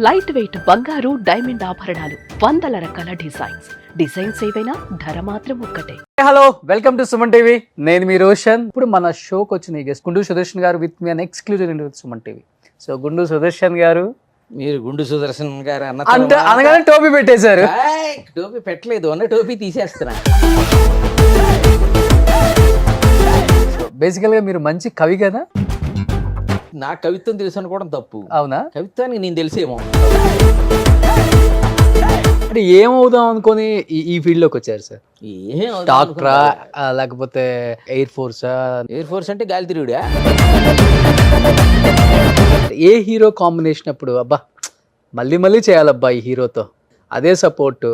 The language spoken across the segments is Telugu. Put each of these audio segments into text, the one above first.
లైట్ వెయిట్ బంగారు డైమండ్ ఆభరణాలు, వందల రకాల డిజైన్స్ ఏవైనా ధర మాత్రం ఒక్కటే. Hello, welcome to Suman TV. నేను మీ రోషన్. ఇప్పుడు మన షోకి వచ్చిన గెస్ట్ గుండు సుదర్శన్ గారు with me an exclusive interview Suman TV. So Gundu Sudarshan గారు, మీరు గుండు సుదర్శన్ గారు అంటే అనగానే టోపీ పెట్టేశారు. టోపీ పెట్టలేదు, అన్న టోపీ తీసేస్తున్నా. బేసికల్ గా మీరు మంచి కవి కదా? నా కవిత్వం తెలుసు అనుకోవడం తప్పు. అవునా? కవిత్వానికి నేను తెలిసేమో. అంటే ఏమవుదాం అనుకొని ఈ ఫీల్డ్ లోకి వచ్చారు సార్? డాక్టరా లేకపోతే ఎయిర్ ఫోర్సా? ఎయిర్ ఫోర్స్ అంటే గాలి తిరుగుడా? ఏ హీరో కాంబినేషన్ అప్పుడు అబ్బా మళ్ళీ మళ్ళీ చేయాలబ్బా ఈ హీరోతో, అదే సపోర్ట్,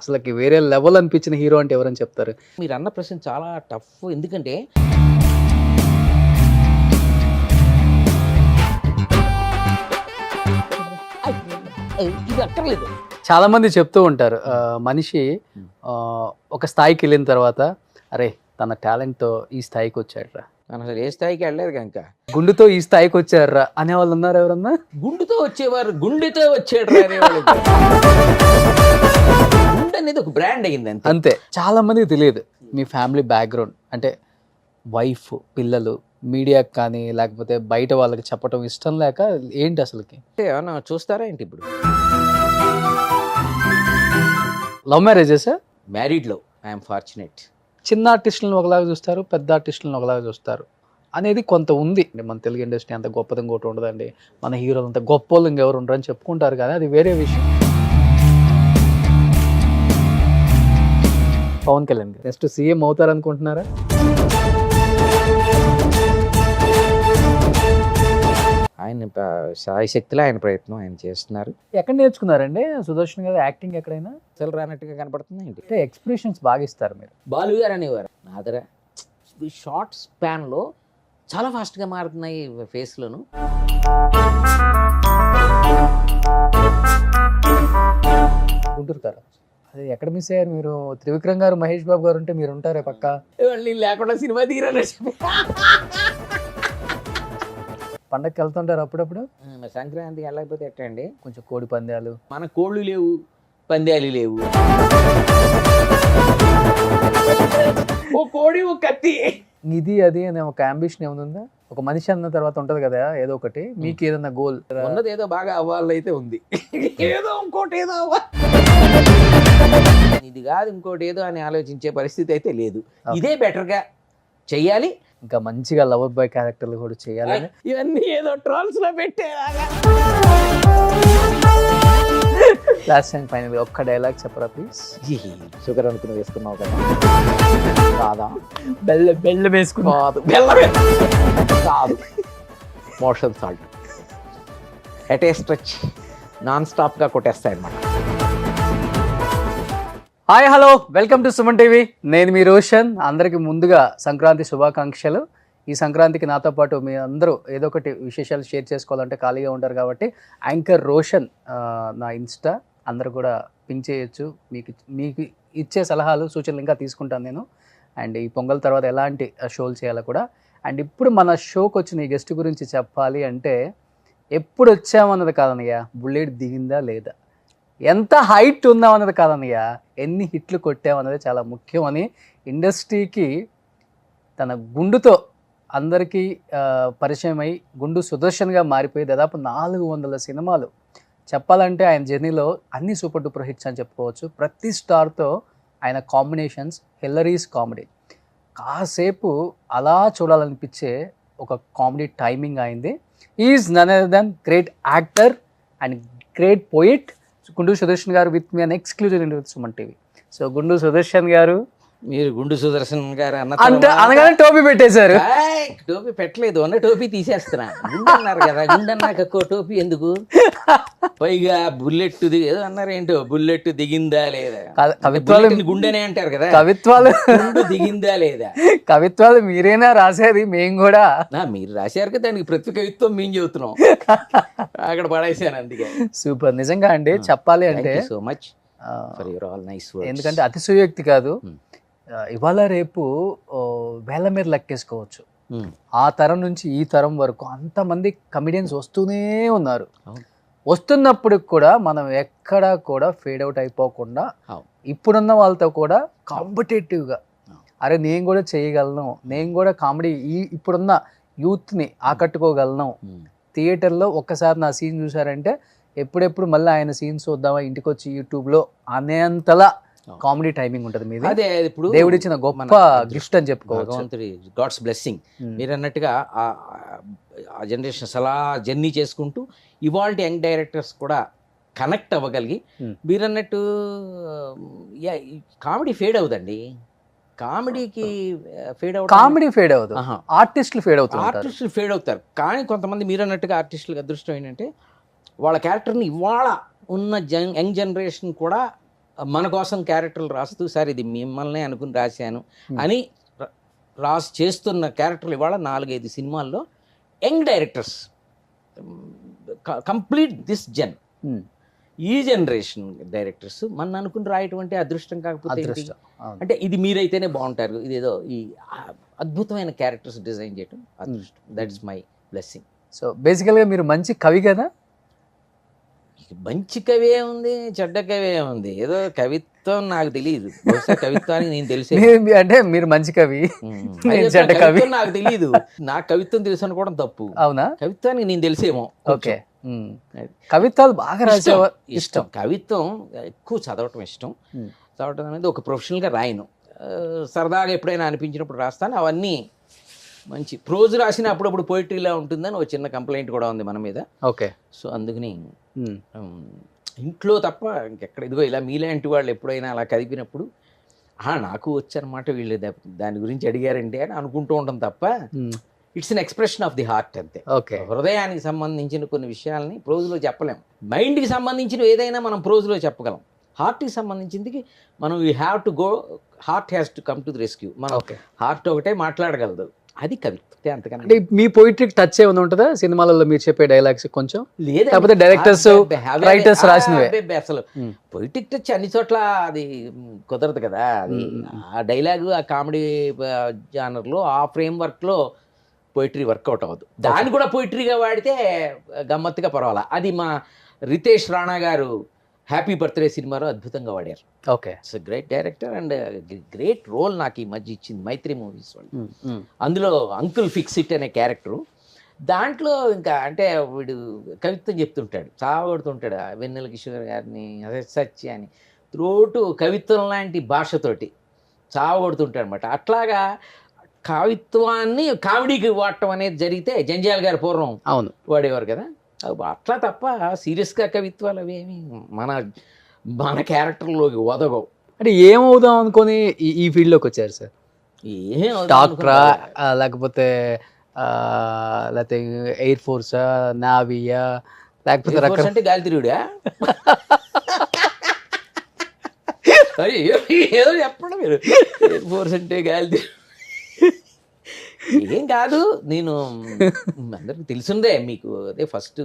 అసలుకి వేరే లెవెల్ అనిపించిన హీరో అంటే ఎవరని చెప్తారు? మీరు అన్న ప్రశ్న చాలా టఫ్. ఎందుకంటే ఇది అక్కర్లేదు. చాలా మంది చెప్తూ ఉంటారు మనిషి ఒక స్థాయికి వెళ్ళిన తర్వాత అరే తన టాలెంట్తో ఈ స్థాయికి వచ్చాడురా, అసలు ఏ స్థాయికి వెళ్ళలేదు కనుక గుండుతో ఈ స్థాయికి వచ్చాడురా అనేవాళ్ళు ఉన్నారు ఎవరన్నా? గుండుతో వచ్చేవారు గుండెతో వచ్చాడు అనేవాళ్ళు. గుండె అనేది ఒక బ్రాండ్ అయింది అంతే. చాలా మందికి తెలియదు మీ ఫ్యామిలీ బ్యాక్గ్రౌండ్, అంటే వైఫ్, పిల్లలు మీడియాకి కానీ లేకపోతే బయట వాళ్ళకి చెప్పడం ఇష్టం లేక ఏంటి అసలుకి? ఏమన్నా చూస్తారా ఏంటి? ఇప్పుడు లవ్ మ్యారేజెస్? మ్యారీడ్లో ఐఎమ్ ఫార్చునేట్. చిన్న ఆర్టిస్టులను ఒకలాగా చూస్తారు, పెద్ద ఆర్టిస్టులను ఒకలాగా చూస్తారు అనేది కొంత ఉంది. మన తెలుగు ఇండస్ట్రీ అంత గొప్పది ఇంకోటి ఉండదండి, మన హీరోలు అంత గొప్ప వాళ్ళు ఇంకెవరు ఉండరు అని చెప్పుకుంటారు, కానీ అది వేరే విషయం. పవన్ కళ్యాణ్ గారు నెక్స్ట్ సీఎం అవుతారనుకుంటున్నారా? ఆయన సాయశక్తిలో ఆయన ప్రయత్నం ఆయన చేస్తున్నారు. ఎక్కడ నేర్చుకున్నారండి సుదర్శన్ గారు యాక్టింగ్? ఎక్కడైనా అసలు రానట్టుగా కనపడుతుంది ఏంటి? అంటే ఎక్స్ప్రెషన్స్ బాగా ఇస్తారు మీరు. బాలు గారు అనేవారు నాదర షార్ట్ స్పాన్లో చాలా ఫాస్ట్గా మారుతున్నాయి ఫేస్లోను. గుంటూరు గారు అది ఎక్కడ మిస్ అయ్యారు మీరు? త్రివిక్రమ్ గారు, మహేష్ బాబు గారు ఉంటే మీరు ఉంటారే పక్క. నేను లేకుండా సినిమా తీరాను. పండగకి వెళ్తుంటారు అప్పుడప్పుడు? సంక్రాంతికి వెళ్ళకపోతే ఎట్టండి? కొంచెం కోడి పందాలు. మన కోళ్ళు లేవు, పందాలు లేవు. ఓ కోడి, ఓ కత్తి. ఇది అది అనే ఒక అంబిషన్ ఏముందా? ఒక మనిషి అన్న తర్వాత ఉంటది కదా ఏదో ఒకటి, మీకు ఏదన్నా గోల్ ఉన్నది? ఏదో బాగా అవ్వాలైతే ఉంది, ఏదో ఇంకోటి ఏదో ఇది కాదు ఇంకోటి ఏదో అని ఆలోచించే పరిస్థితి అయితే లేదు. ఇదే బెటర్గా చెయ్యాలి, ఇంకా మంచిగా లవర్ బాయ్ క్యారెక్టర్లు కూడా చేయాలని. ఇవన్నీ ఏదో ట్రోల్స్ లో పెట్టేలాగా. లాస్ట్ టైం ఫైనల్ ఒక్క డైలాగ్ చెప్పరా ప్లీజ్? షుగర్ అనుకుని వేసుకున్నావు కదా, కాదా? బెల్లం వేసుకున్నావు? కాదు, motion salt at a stretch non స్టాప్గా కొట్టేస్తాయి అన్నమాట. Hi, hello, welcome to Suman TV. నేను మీ రోషన్. అందరికీ ముందుగా సంక్రాంతి శుభాకాంక్షలు. ఈ సంక్రాంతికి నాతో పాటు మీ అందరూ ఏదో ఒకటి విశేషాలు షేర్ చేసుకోవాలంటే ఖాళీగా ఉంటారు కాబట్టి యాంకర్ రోషన్ నా ఇన్స్టా అందరూ కూడా పింక్ చేయొచ్చు. మీకు ఇచ్చే సలహాలు, సూచనలు ఇంకా తీసుకుంటాను నేను. అండ్ ఈ పొంగల్ తర్వాత ఎలాంటి షోలు చేయాలో కూడా. అండ్ ఇప్పుడు మన షోకి వచ్చిన ఈ గెస్ట్ గురించి చెప్పాలి అంటే, ఎప్పుడు వచ్చామన్నది కాదన్నయ్య, బుల్లెట్ దిగిందా లేదా, ఎంత హైట్ ఉందామన్నది కాదన్నయ్య, ఎన్ని హిట్లు కొట్టామన్నది చాలా ముఖ్యం అని ఇండస్ట్రీకి తన గుండుతో అందరికీ పరిచయం అయి గుండు సుదర్శన్గా మారిపోయి దాదాపు 400 సినిమాలు. చెప్పాలంటే ఆయన జర్నీలో అన్ని సూపర్ డూపర్ హిట్స్ అని చెప్పుకోవచ్చు. ప్రతి స్టార్తో ఆయన కాంబినేషన్స్ హిల్లరీస్ కామెడీ, కాసేపు అలా చూడాలనిపించే ఒక కామెడీ టైమింగ్ అయింది. Is none other than great actor and great poet Gundu Sudarshan గారు with me an exclusive interview Suman TV. So Gundu Sudarshan గారు, మీరు గుండు సుదర్శన్ గారు అంటే అనగానే టోపీ పెట్టేశారు. టోపీ పెట్టలేదు, అన్న టోపీ తీసేస్తున్నా. గుండు అన్నారు కదా, గుండు అన్నాక టోపీ ఎందుకు? పైగా బుల్లెట్ ఏదో అన్నారు, ఏంటో బుల్లెట్ దిగిందా లేదా? కవిత్వాలు గుండెనే అంటారు కదా, కవిత్వాలు దిగిందా లేదా? కవిత్వాలు మీరేనా రాసేది? మేము కూడా. మీరు రాశారు కదా, దానికి ప్రతి కవిత్వం మేము చెబుతున్నాం, అక్కడ పడేసాను అందుకే. సూపర్. నిజంగా అండి చెప్పాలి అంటే so much for your all nice words. ఎందుకంటే అతిశయోక్తి కాదు, ఇవాళ రేపు వేళ్ళ మీద లెక్కేసుకోవచ్చు. ఆ తరం నుంచి ఈ తరం వరకు అంతమంది కమిడియన్స్ వస్తూనే ఉన్నారు. వస్తున్నప్పుడు కూడా మనం ఎక్కడ కూడా ఫేడ్ అవుట్ అయిపోకుండా అవును. ఇప్పుడున్న వాళ్ళతో కూడా కాంపిటేటివ్గా అవును. అరే నేను కూడా చేయగలను, నేను కూడా కామెడీ ఇప్పుడున్న యూత్ని ఆకట్టుకోగలను, థియేటర్లో ఒక్కసారి నా సీన్ చూసారంటే ఎప్పుడెప్పుడు మళ్ళీ ఆయన సీన్స్ చూద్దామా ఇంటికి వచ్చి యూట్యూబ్లో అనేంతలా కామెడీ టైమింగ్ ఉంటుంది మీది. అదే ఇప్పుడు దేవుడిచ్చిన గొప్ప గిఫ్ట్ అని చెప్పుకోవచ్చు. భగవంతుడి గాడ్స్ బ్లెస్సింగ్. మీరు అన్నట్టుగా ఆ జనరేషన్స్ అలా జర్నీ చేసుకుంటూ ఇవాళ యంగ్ డైరెక్టర్స్ కూడా కనెక్ట్ అవ్వగలిగి మీరు అన్నట్టు కామెడీ ఫేడ్ అవుదండి. కామెడీకి ఫేడ్ అవుతుంది, కామెడీ ఫేడ్ అవుతుంది, ఆర్టిస్టులు ఫేడ్ అవుతారు, ఆర్టిస్టులు ఫేడ్ అవుతారు. కానీ కొంతమంది మీరు అన్నట్టుగా ఆర్టిస్టులకు అదృష్టం ఏంటంటే వాళ్ళ క్యారెక్టర్ని ఇవాళ ఉన్న యంగ్ జనరేషన్ కూడా మన కోసం క్యారెక్టర్లు రాస్తూ సార్ ఇది మిమ్మల్నే అనుకుని రాశాను అని రాసి చేస్తున్న క్యారెక్టర్లు ఇవాళ 4-5 సినిమాల్లో యంగ్ డైరెక్టర్స్ కంప్లీట్ దిస్ ఈ జనరేషన్ డైరెక్టర్స్ మన అనుకుని రాయటువంటి అదృష్టం కాకపోతే ఏంటి? అంటే ఇది మీరైతేనే బాగుంటారు, ఇదేదో ఈ అద్భుతమైన క్యారెక్టర్స్ డిజైన్ చేయడం అదృష్టం. That is my blessing. So బేసికల్గా మీరు మంచి కవి కదా? మంచి కవే ఉంది, చెడ్డ కవే ఉంది. ఏదో కవిత్వం నాకు తెలియదు, బహుశా కవిత్వానికి నేను తెలిసే అంటే మీరు మంచి కవి, చెడ్డ కవి కవిత్వం నాకు తెలియదు. నాకు కవిత్వం తెలుసు అనుకోవడం తప్పు. అవునా? కవిత్వానికి నేను తెలిసేమో. ఓకే, కవిత్వాలు బాగా రాసేవారు. ఇష్టం కవిత్వం, ఎక్కువ చదవటం ఇష్టం. చదవటం అనేది ఒక ప్రొఫెషనల్గా రాయను, సరదాగా ఎప్పుడైనా అనిపించినప్పుడు రాస్తాను. అవన్నీ మంచి ప్రోజ్ రాసిన అప్పుడప్పుడు పోయిటరీలా ఉంటుందని ఒక చిన్న కంప్లైంట్ కూడా ఉంది మన మీద. ఓకే, సో అందుకని ఇంట్లో తప్ప ఇంకెక్కడ ఇదిగో ఇలా మీలాంటి వాళ్ళు ఎప్పుడైనా అలా కదిపినప్పుడు నాకు వచ్చనమాట వీళ్ళు దాని గురించి అడిగారంటే అని అనుకుంటూ ఉంటాం తప్ప it's an expression of the heart అంతే. ఓకే, హృదయానికి సంబంధించిన కొన్ని విషయాల్ని ప్రోజ్లో చెప్పలేం. మైండ్కి సంబంధించిన ఏదైనా మనం ప్రోజ్లో చెప్పగలం. హార్ట్కి సంబంధించింది మనం you have to go, heart has to come to the rescue. మనం హార్ట్ ఒకటే మాట్లాడగలదు, అది కవిత్వం. అంతకన్నా అంటే మీ పోయిట్రీకి టచ్ ఏమైనా ఉంటుందా సినిమాలలో మీరు చెప్పే డైలాగ్స్ కొంచెం? లేదా లేకపోతే డైరెక్టర్స్ రైటర్స్ రాసినవే? అసలు పొయిటిక్ టచ్ అన్ని చోట్ల అది కుదరదు కదా. అది ఆ డైలాగు ఆ కామెడీ జానర్లో ఆ ఫ్రేమ్ వర్క్లో పోయిటరీ వర్కౌట్ అవ్వదు. దాన్ని కూడా పోయిటరీగా వాడితే గమ్మత్తుగా పర్వాలా. అది మా రితేష్ రాణా గారు హ్యాపీ బర్త్డే సినిమాలో అద్భుతంగా వాడారు. Okay, it's great director and great role నాకు ఈ మధ్య ఇచ్చింది మైత్రి మూవీస్ వాళ్ళు. అందులో అంకుల్ ఫిక్స్ ఇట్ అనే క్యారెక్టరు, దాంట్లో ఇంకా అంటే వీడు కవిత్వం చెప్తుంటాడు, చావగొడుతుంటాడు వెన్నెల కిషోర్ గారిని సత్య అని త్రోటు కవిత్వం లాంటి భాషతోటి చావగొడుతుంటాడు అనమాట. అట్లాగా కవిత్వాన్ని కామెడీకి వాడటం అనేది జరిగితే జంజాల్ గారు పూర్వం అవును వాడేవారు కదా. అట్లా తప్ప సీరియస్గా కవిత్వాలు అవేమి మన క్యారెక్టర్లోకి ఒదగవు. అంటే ఏమవుదాం అనుకొని ఈ ఫీల్డ్లోకి వచ్చారు సార్? డాక్టరా, లేకపోతే ఎయిర్ ఫోర్సా, నావీయా, లేకపోతే అంటే గాలి తిరుగుడా? ఏదో చెప్పండి మీరు. ఎయిర్ ఫోర్స్ అంటే గాలి తిరుగు ఏం కాదు. నేను అందరికి తెలిసిందే మీకు, అదే ఫస్ట్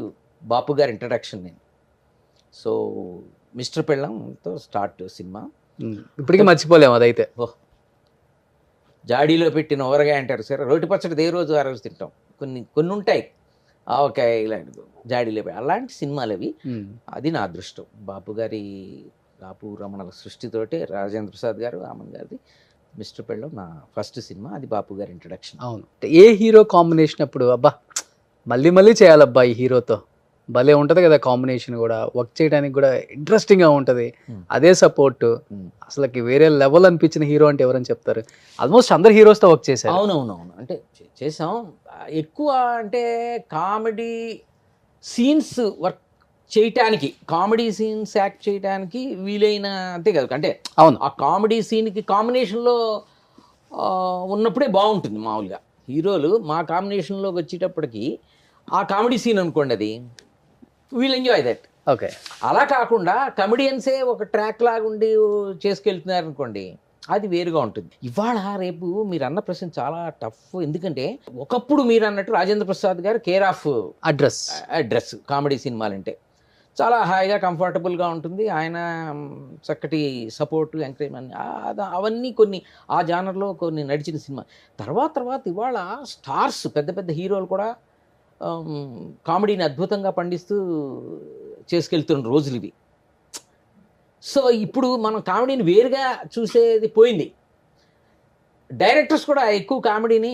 బాపు గారి ఇంట్రడక్షన్ నేను. సో మిస్టర్ పెళ్ళంతో స్టార్ట్ సినిమా, ఇప్పటికీ మర్చిపోలేము అదైతే. జాడీలో పెట్టిన ఊరగాయ అంటారు సరే, రోటి పచ్చడి ఏ రోజు ఆ రోజు తింటాం. కొన్ని ఉంటాయి ఆవకాయ ఇలాంటి జాడీలో అలాంటి సినిమాలు అవి. అది నా అదృష్టం. బాపు రమణల సృష్టితోటే రాజేంద్ర ప్రసాద్ గారు, రామన్ గారిది మిస్టర్ పెళ్ళం నా ఫస్ట్ సినిమా. అది బాపు గారి ఇంట్రడక్షన్. అవును, ఏ హీరో కాంబినేషన్ అప్పుడు అబ్బా మళ్ళీ చేయాలబ్బా ఈ హీరోతో, భలే ఉంటుంది కదా కాంబినేషన్, కూడా వర్క్ చేయడానికి కూడా ఇంట్రెస్టింగ్గా ఉంటుంది, అదే సపోర్ట్, అసలుకి వేరే లెవెల్ అనిపించిన హీరో అంటే ఎవరని చెప్తారు? ఆల్మోస్ట్ అందరు హీరోస్తో వర్క్ చేశారు. అవునవునవును, అంటే చేసాం. ఎక్కువ అంటే కామెడీ సీన్స్ వర్క్ చేయటానికి, కామెడీ సీన్స్ యాక్ట్ చేయడానికి వీలైన అంతే కదా. అంటే అవును, ఆ కామెడీ సీన్కి కాంబినేషన్లో ఉన్నప్పుడే బాగుంటుంది. మామూలుగా హీరోలు మా కాంబినేషన్లోకి వచ్చేటప్పటికి ఆ కామెడీ సీన్ అనుకోండి, అది వీల్ ఎంజాయ్ దట్. ఓకే, అలా కాకుండా కమెడియన్సే ఒక ట్రాక్ లాగా ఉండి చేసుకెళ్తున్నారు అనుకోండి, అది వేరుగా ఉంటుంది. ఇవాళ రేపు మీరు అన్న ప్రశ్న చాలా టఫ్. ఎందుకంటే ఒకప్పుడు మీరు అన్నట్టు రాజేంద్ర ప్రసాద్ గారు కేర్ ఆఫ్ అడ్రస్ కామెడీ సినిమాలంటే చాలా హాయిగా కంఫర్టబుల్గా ఉంటుంది. ఆయన చక్కటి సపోర్ట్ ఎంకరేజ్మెంట్ అవన్నీ కొన్ని ఆ జానర్లో కొన్ని నడిచిన సినిమా. తర్వాత ఇవాళ స్టార్స్ పెద్ద పెద్ద హీరోలు కూడా కామెడీని అద్భుతంగా పండిస్తూ చేసుకెళ్తున్న రోజులు ఇవి. సో ఇప్పుడు మనం కామెడీని వేరుగా చూసేది పోయింది. డైరెక్టర్స్ కూడా ఎక్కువ కామెడీని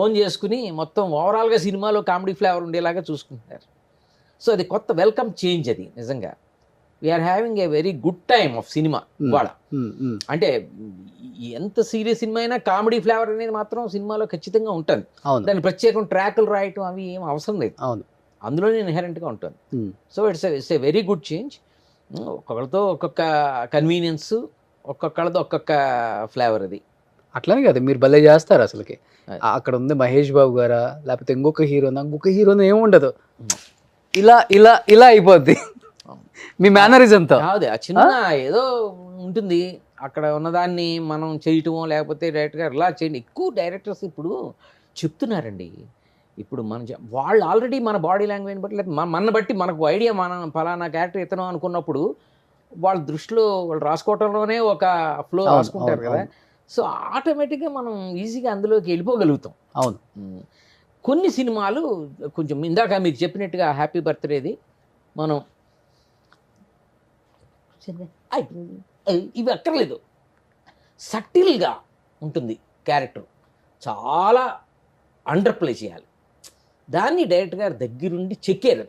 ఓన్ చేసుకుని మొత్తం ఓవరాల్గా సినిమాలో కామెడీ ఫ్లేవర్ ఉండేలాగా చూసుకుంటున్నారు. సో అది కొత్త వెల్కమ్ చేంజ్. అది నిజంగా we are having a very good time of cinema ఇవాళ. అంటే ఎంత సీరియస్ సినిమా అయినా కామెడీ ఫ్లేవర్ అనేది మాత్రం సినిమాలో ఖచ్చితంగా ఉంటుంది. దాని ప్రత్యేకం ట్రాకులు రాయటం అవి ఏం అవసరం లేదు, అందులోనే ఇన్హెరెంట్గా ఉంటుంది. So it's a very good change. ఒక్కొక్కరితో ఒక్కొక్క కన్వీనియన్స్, ఒక్కొక్కళ్ళతో ఒక్కొక్క ఫ్లేవర్. అది అట్లానే కదా, మీరు భలే చేస్తారు అసలుకి. అక్కడ ఉంది మహేష్ బాబు గారా, లేకపోతే ఇంకొక హీరోనా ఏముండదు, ఇలా ఇలా ఇలా అయిపోద్ది మీ మేనరిజంతో. కాదు, ఆ చిన్న ఏదో ఉంటుంది అక్కడ ఉన్నదాన్ని మనం చేయటమో, లేకపోతే డైరెక్ట్గా ఇలా చేయండి. ఎక్కువ డైరెక్టర్స్ ఇప్పుడు చెప్తున్నారండి. ఇప్పుడు వాళ్ళు ఆల్రెడీ మన బాడీ లాంగ్వేజ్ బట్టి, లేదా మన బట్టి మనకు ఐడియా, మనం ఫలానా క్యారెక్టర్ ఇతను అనుకున్నప్పుడు వాళ్ళ దృష్టిలో వాళ్ళు రాసుకోవటంలోనే ఒక ఫ్లో రాసుకుంటారు కదా. సో ఆటోమేటిక్గా మనం ఈజీగా అందులోకి వెళ్ళిపోగలుగుతాం. అవును. కొన్ని సినిమాలు కొంచెం ఇందాక మీకు చెప్పినట్టుగా హ్యాపీ బర్త్డేది మనం ఇవి అక్కర్లేదు, సటిల్గా ఉంటుంది క్యారెక్టర్, చాలా అండర్ ప్లే చేయాలి. దాన్ని డైరెక్టర్ గారు దగ్గరుండి చెక్కారు.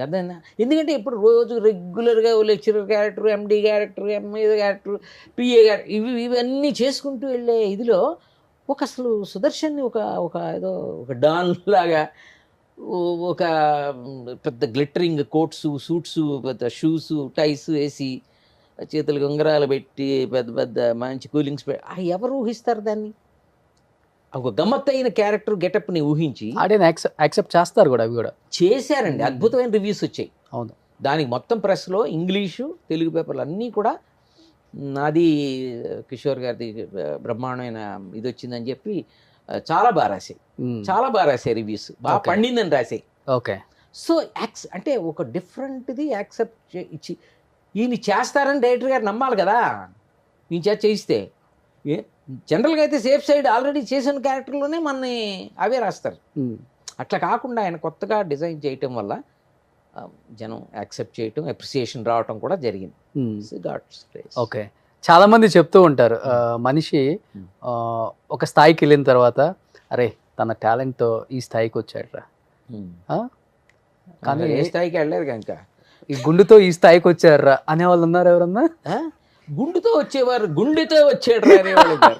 అర్థమైందా? ఎందుకంటే ఇప్పుడు రోజు రెగ్యులర్గా lecturer character, MD character, MA character, PA character, ఇవన్నీ చేసుకుంటూ వెళ్ళే ఇదిలో అసలు సుదర్శన్ని ఒక ఏదో ఒక డాన్ లాగా, ఒక పెద్ద గ్లిటరింగ్ కోట్స్, సూట్స్, పెద్ద షూస్, టైస్ వేసి, చేతులకు ఉంగరాలు పెట్టి, పెద్ద పెద్ద మంచి కూలింగ్స్ పెట్టి, ఎవరు ఊహిస్తారు దాన్ని? ఒక గమ్మత్తైన క్యారెక్టర్ గెటప్ని ఊహించి యాక్సెప్ట్ చేస్తారు కూడా, అవి కూడా చేశారండి. అద్భుతమైన రివ్యూస్ వచ్చాయి. అవును. దానికి మొత్తం ప్రెస్లో ఇంగ్లీషు, తెలుగు పేపర్లు అన్నీ కూడా నాది కిషోర్ గారిది బ్రహ్మాండమైన ఇది వచ్చిందని చెప్పి చాలా బాగా రాశాయి, చాలా బాగా రాశాయి రివ్యూస్, బాగా పండిందని రాశాయి. ఓకే. సో అంటే ఒక డిఫరెంట్ది యాక్సెప్ట్ ఇచ్చి ఈయన చేస్తారని డైరెక్టర్ గారు నమ్మాలి కదా, ఈయన చేయిస్తే. జనరల్గా అయితే సేఫ్ సైడ్ ఆల్రెడీ చేసిన క్యారెక్టర్లోనే మనని అవే రాస్తారు. అట్లా కాకుండా ఆయన కొత్తగా డిజైన్ చేయటం వల్ల జనం యాక్సెప్ట్ చేయటం, అప్రిసియేషన్ రావటం కూడా జరిగింది. ఓకే. చాలా మంది చెప్తూ ఉంటారు, మనిషి ఒక స్థాయికి వెళ్ళిన తర్వాత అరే తన టాలెంట్తో ఈ స్థాయికి వచ్చాడురా, కానీ ఏ స్థాయికి వెళ్ళలేదు కనుక ఈ గుండుతో ఈ స్థాయికి వచ్చారా అనేవాళ్ళు ఉన్నారు ఎవరన్నా? గుండుతో వచ్చేవారు, గుండెతో వచ్చాడు అనేవాళ్ళు.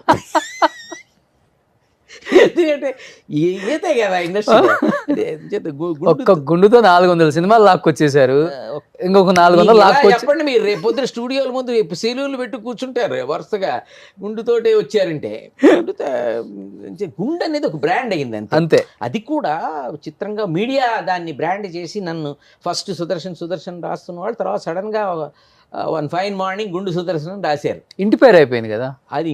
ఎందుకంటే ఈతే కదా ఇండస్ట్రీ. ఒక్క గుండుతో 400 సినిమాలు లాక్కొచ్చేసారు, ఇంకొక 400 లాక్కొచ్చి. చెప్పండి, మీరు రేపు పొద్దున స్టూడియోల ముందు సెలూన్లు పెట్టి కూర్చుంటారు వరుసగా గుండుతోటే వచ్చారంటే. గుండు అనేది ఒక బ్రాండ్ అయింది అంతే. అది కూడా చిత్రంగా మీడియా దాన్ని బ్రాండ్ చేసి నన్ను ఫస్ట్ సుదర్శన్ రాస్తున్న వాళ్ళు, తర్వాత సడన్గా వన్ ఫైన్ మార్నింగ్ గుండు సుదర్శన్ రాశారు. ఇంటి పేరు అయిపోయింది కదా అది.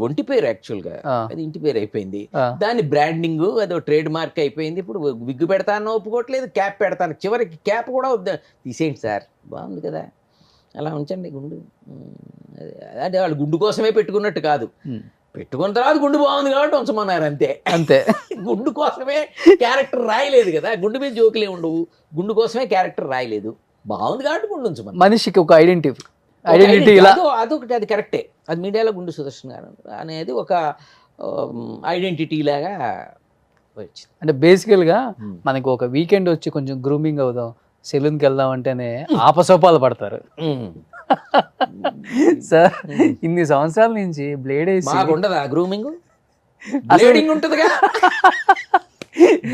ఒంటి పేరు యాక్చువల్గా అది ఇంటి పేరు అయిపోయింది. దాని బ్రాండింగ్ అదో ట్రేడ్ మార్క్ అయిపోయింది. ఇప్పుడు విగ్గు పెడతాను ఒప్పుకోవట్లేదు, క్యాప్ పెడతాను, చివరికి క్యాప్ కూడా వద్దా, తీసేయండి సార్, బాగుంది కదా అలా ఉంచండి గుండు. అదే వాళ్ళు గుండు కోసమే పెట్టుకున్నట్టు కాదు, పెట్టుకున్న తర్వాత గుండు బాగుంది కాబట్టి ఉంచమన్నారు అంతే. గుండు కోసమే క్యారెక్టర్ రాయలేదు కదా, గుండు మీద జోకులే ఉండవు, గుండు కోసమే క్యారెక్టర్ రాయలేదు, బాగుంది కాబట్టి గుండు ఉంచమని. మనిషికి ఒక ఐడెంటిటీ ఇలా అదొకటి, అది కరెక్టే. అది మీడియాలో గుండు సుదర్శన్ గారు అనేది ఒక ఐడెంటిటీ లాగా వచ్చింది. అంటే బేసికల్గా మనకి ఒక వీకెండ్ వచ్చి కొంచెం గ్రూమింగ్ అవుదాం, సెలూన్కి వెళ్దాం అంటేనే ఆపసోపాలు పడతారు. సార్ ఇన్ని సంవత్సరాల నుంచి బ్లేడ్ వేసి ఉండదా గ్రూమింగ్? బ్లేడింగ్ ఉంటుందిగా,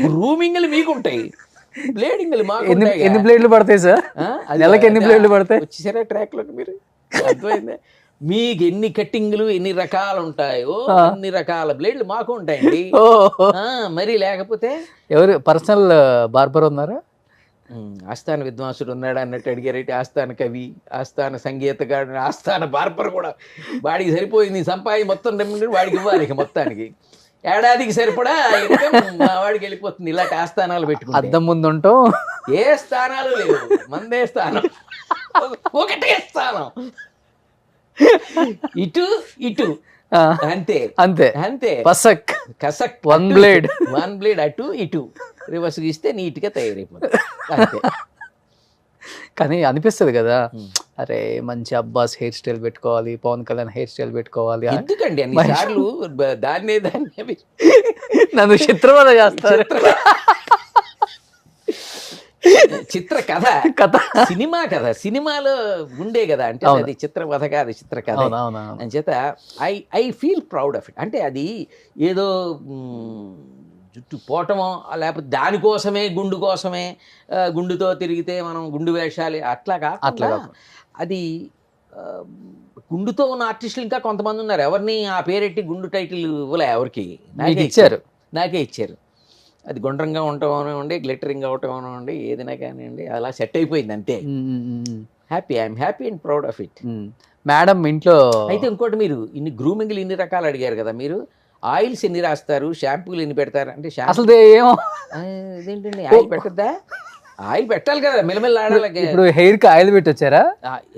గ్రూమింగ్లు మీకుంటాయి, బ్లేడింగ్లు మాకు. ఎన్ని బ్లేడ్లు పడతాయి సార్ నెలకి? ఎన్ని బ్లేడ్లు పడతాయి? వచ్చేసారా ట్రాక్ లోకి మీరు? అర్థమైందా? మీకు ఎన్ని కట్టింగ్లు ఎన్ని రకాలు ఉంటాయో అన్ని రకాల బ్లేడ్లు మాకు ఉంటాయండి. మరి లేకపోతే ఎవరు పర్సనల్ బార్బర్ ఉన్నారా? ఆస్థాన విద్వాంసుడు ఉన్నాడు అన్నట్టు అడిగారైతే, ఆస్థాన కవి, ఆస్థాన సంగీతగాడు, ఆస్థాన బార్బర్ కూడా వాడికి సరిపోయింది. సంపాది మొత్తం వాడికి ఇవ్వాలి ఇక మొత్తానికి. ఏడాదికి సరిపడా వాడికి వెళ్ళిపోతుంది ఇలాంటి ఆస్థానాలు పెట్టుకుంటే. అద్దం ముందు ఉంటాం, ఏ స్థానాలు లేవు, మందే స్థానం, ఒకటే స్థానం, ఇటు ఇటు అంతే అంతే అంతే. పసక్ కసక్ వన్ బ్లేడ్ అటు ఇటు రివర్స్ గీస్తే నీట్గా తయారైపోతుంది అంతే. కానీ అనిపిస్తుంది కదా, ఉమ్. అరే మంచి అబ్బాస్ హెయిర్ స్టైల్ పెట్టుకోవాలి, పవన్ కళ్యాణ్ హెయిర్ స్టైల్ పెట్టుకోవాలి ఎందుకండి అన్ని మహేష్ సార్లు దాన్నే నన్ను చిత్రవద చేస్తారు చిత్ర కథ కథ. సినిమా కథ, సినిమాలో ఉండే కదా, అంటే అవును. అది చిత్ర కథ కాదు, చిత్ర కథ అవునవును. అని చేత I feel proud of it. అంటే అది ఏదో జుట్టు పోవటమో లేకపోతే దానికోసమే గుండు కోసమే గుండుతో తిరిగితే మనం గుండు వేషాలి అట్లా అట్లా కాకుండా కాకుండా. అది ఆ, గుండుతో ఉన్న ఆర్టిస్టులు ఇంకా కొంతమంది ఉన్నారు. ఎవరిని ఆ పేరెట్టి గుండు టైటిల్ ఇవ్వలే ఎవరికి, మీకు ఇచ్చారు. నాకే ఇచ్చారు. అది గుండ్రంగా ఉండటం అనివ్వండి, గ్లిటరింగ్ అవటం అనివ్వండి, ఏదైనా కానివ్వండి, అలా సెట్ అయిపోయింది అంతే. I'm happy and proud of it. Madam ఇంట్లో అయితే ఇంకోటి, మీరు ఇన్ని గ్రూమింగ్లు ఇన్ని రకాలు అడిగారు కదా, మీరు ఆయిల్స్ ఎన్ని రాస్తారు, షాంపూలు ఎన్ని పెడతారు అంటే అసలు ఏమో ఇదేంటండి ఆయిల్ పెట్టద్దా? ఆయిల్ పెట్టాలి కదా, మెల్లమెల్ల ఆడాలి. ఇప్పుడు హెయిర్ కి ఆయిల్ పెట్టి వచ్చారా?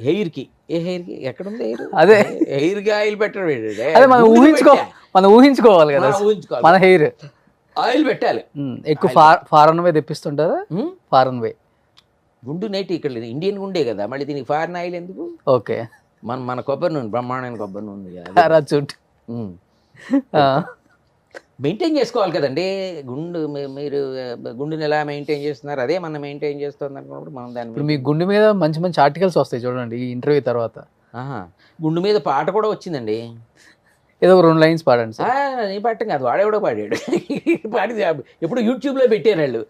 హెయిర్ కి, ఏ హెయిర్ కి ఎక్కడుంది హెయిర్? అదే. హెయిర్ కి ఆయిల్ పెట్టడం అదే మనం ఊహించుకోవాలి కదా ఊహించుకోవాలి. మన హెయిర్. ఆయిల్ పెట్టాలి. ఎక్కువ ఫారెన్ వే తెప్పిస్తుంటారా? ఫారెన్ వే గుండు నైట్ ఇక్కడ లేదు, ఇండియన్ గుండే కదా, మళ్ళీ దీనికి ఫారెన్ ఆయిల్ ఎందుకు? ఓకే. మన కొబ్బరి నూనె, బ్రహ్మాండమైన కొబ్బరి నూనె ఉంది కదా, చుట్ మెయింటైన్ చేసుకోవాలి కదండి. మీరు గుండెని ఎలా మెయింటైన్ చేస్తున్నారు, అదే మనం మెయింటైన్ చేస్తుంది అనుకున్నప్పుడు మనం ఇప్పుడు దాన్ని మీ గుండె మీద మంచి మంచి ఆర్టికల్స్ వస్తాయి చూడండి ఈ ఇంటర్వ్యూ తర్వాత. గుండు మీద పాట కూడా వచ్చిందండి. ఏదో ఒక 2 లైన్స్ పాడండి సార్. నీ పాట కాదు, వాడేవాడో పాడాడు. పాడి ఎప్పుడు యూట్యూబ్లో పెట్టారు వాళ్ళు.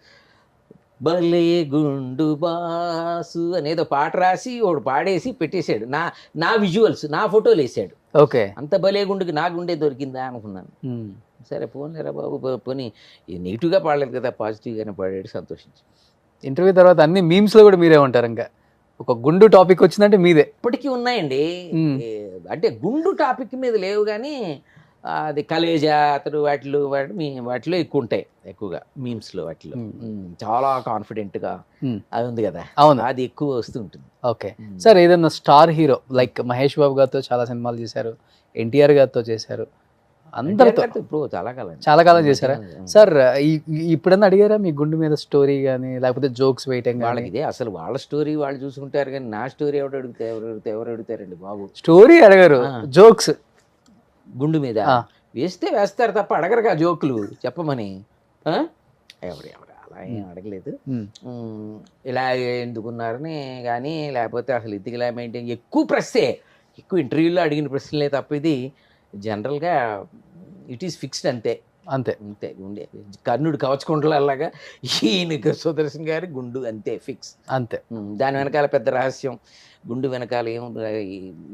భలే గుండు బాసు అనేదో పాట రాసి వాడు పాడేసి పెట్టేశాడు. నా విజువల్స్, నా ఫోటోలు వేసాడు. ఓకే. అంత భలే గుండుకి నా గుండే దొరికిందా అనుకున్నాను. సరే పోన్లేరా బాబు, పోనీ నెగిటివ్గా పాడలేదు కదా, పాజిటివ్గానే పాడాడు, సంతోషించి. ఇంటర్వ్యూ తర్వాత అన్ని మీమ్స్ లో కూడా మీరే ఉంటారు. ఇంకా ఒక గుండు టాపిక్ వచ్చిందంటే మీదే. ఇప్పటికీ ఉన్నాయండి. అంటే గుండు టాపిక్ మీద లేవు కానీ అది కలేజా అతడు వాటిలో ఎక్కువ ఉంటాయి, ఎక్కువగా మీమ్స్లో వాటిలో. చాలా కాన్ఫిడెంట్గా అది ఉంది కదా, అవును, అది ఎక్కువ వస్తూ ఉంటుంది. Okay sir. ఏదన్నా star hero like Mahesh Babu గారితో చాలా సినిమాలు చేశారు, ఎన్టీఆర్ గారితో చేశారు, అందరితో ఇప్పుడు చాలా కాలం చేశారా సార్? ఇప్పుడన్నా అడిగారా మీ గుండు మీద స్టోరీ కానీ లేకపోతే జోక్స్ వేయటం? వాళ్ళకి ఇదే అసలు, వాళ్ళ స్టోరీ వాళ్ళు చూసుకుంటారు కానీ నా స్టోరీ ఎవరు అడుగుతారండి బాబు? స్టోరీ అడగరు, జోక్స్ గుండు మీద వేస్తే వేస్తారు తప్ప అడగరుగా జోకులు చెప్పమని. ఎవరు అలా ఏం అడగలేదు. ఇలా ఎందుకున్నారని కానీ, లేకపోతే అసలు ఇది ఇలా మెయింటైన్, ఎక్కువ ప్రశ్నే, ఎక్కువ ఇంటర్వ్యూలో అడిగిన ప్రశ్నలే తప్ప ఇది జనరల్గా ఇట్ ఈస్ ఫిక్స్డ్ అంతే. అంతే అంతే. గుండె కర్ణుడు కవచకుండలాగా ఈయన సుదర్శన్ గారి గుండు అంతే ఫిక్స్ అంతే. దాని వెనకాల పెద్ద రహస్యం, గుండు వెనకాల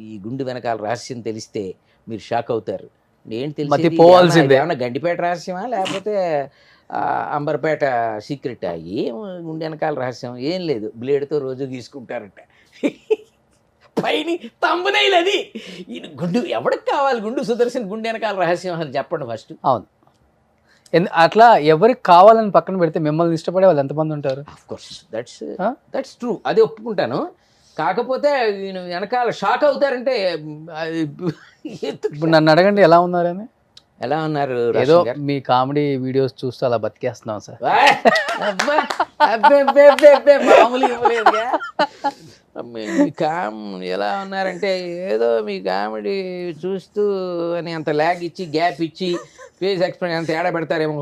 ఈ గుండు వెనకాల రహస్యం తెలిస్తే మీరు షాక్ అవుతారు. ఏంటి తెలిసి ఏమన్నా గండిపేట రహస్యమా లేకపోతే అంబర్పేట సీక్రెటా? ఏం గుండె వెనకాల రహస్యం ఏం లేదు, బ్లేడ్తో రోజు గీసుకుంటారట పైన తంబునైల్. అది ఈయన గుండు ఎవరికి కావాలి? గుండు సుదర్శన్ గుండె వెనకాల రహస్యం అసలు చెప్పండి ఫస్ట్. అవును, అట్లా ఎవరికి కావాలని పక్కన పెడితే మిమ్మల్ని ఇష్టపడే వాళ్ళు ఎంతమంది ఉంటారు? ఆఫ్ కోర్స్ దట్స్ ట్రూ, అదే ఒప్పుకుంటాను. కాకపోతే ఈయన వెనకాల షాక్ అవుతారంటే ఇప్పుడు నన్ను అడగండి ఎలా ఉన్నారని. ఎలా ఉన్నారు? ఏదో మీ కామెడీ వీడియోస్ చూస్తూ అలా బతికేస్తున్నాం సార్. మామూలు ఇవ్వలేదుగా. ఎలా ఉన్నారంటే ఏదో మీ కామెడీ చూస్తూ అని అంత ల్యాగ్ ఇచ్చి గ్యాప్ ఇచ్చి ఫేస్ ఎక్స్ప్రెషన్ అంత తేడా పెడతారేమో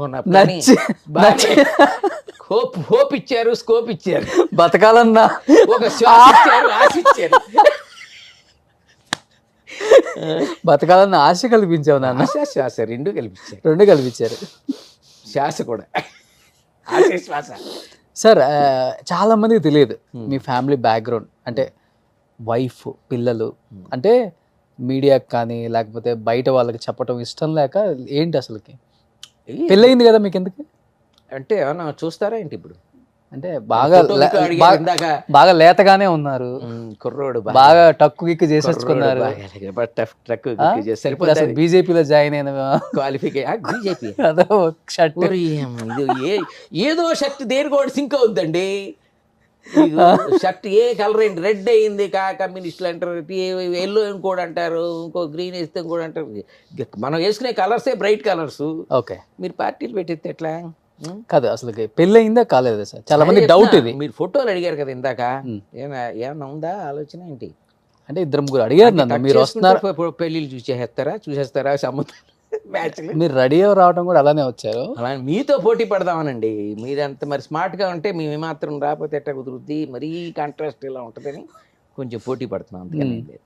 హోప్ ఇచ్చారు, స్కోప్ ఇచ్చారు, బతకాలన్నా ఒక శ్వాస ఇచ్చారు, ఆశ ఇచ్చారు. బతకాలన్న ఆశ కల్పించావు నాన్న. శ్వాస రెండు కల్పించారు, శ్వాస కూడా ఆశ శ్వాస. సార్ చాలా మందికి తెలియదు మీ ఫ్యామిలీ బ్యాక్గ్రౌండ్, అంటే వైఫ్, పిల్లలు, అంటే మీడియాకి కానీ లేకపోతే బయట వాళ్ళకి చెప్పడం ఇష్టం లేక ఏంటి అసలుకి? పెళ్ళయింది కదా మీకు, ఎందుకు అంటే ఏమన్నా చూస్తారా ఏంటి? ఇప్పుడు అంటే బాగా లేతగానే ఉన్నారు, కుర్రోడు బాగా టక్కు గిక్కు చేసేసుకున్నారు, బీజేపీలో జాయిన్ అయిన బీజేపీ షర్ట్ ఏదో షర్ట్ దేనికోటి సింక్ అవుద్దండి. షర్ట్ ఏ కలర్ ఏంటి, రెడ్ అయింది కమ్యూనిస్టులు అంటారు, ఎల్లో ఇంకోటి అంటారు, ఇంకో గ్రీన్ వేస్తే ఇంకోటి అంటారు. మనం వేసుకునే కలర్సే బ్రైట్ కలర్స్. ఓకే, మీరు పార్టీలు పెట్టేస్తే ఎట్లా? కాదు అసలు పెళ్ళి అయిందా కాలేదా సార్? చాలా మంది అదే డౌట్ చెప్తున్నా, ఇది. మీరు ఫోటోలు అడిగారు కదా ఇందాక, ఉమ్. ఏమన్నా ఉందా ఆలోచన ఏంటి? అంటే ఇద్దరు ముగ్గురు అడిగారు నన్ను, మీరు వస్తున్నారు, పెళ్ళిళ్ళు చూసేస్తారా సంబంధం మ్యాచ్లు. మీరు రెడీ అయ్యి రావడం కూడా అలానే వచ్చారు. అలా మీతో పోటీ పడదామనండి. మీరంత మరి స్మార్ట్గా ఉంటే మేము మాత్రం రాకపోతే ఎట్లా కుదురుద్ది, మరీ కాంట్రాస్ట్ ఇలా ఉంటుందని కొంచెం పోటీ పడుతున్నాం, అందుకని ఏం లేదు.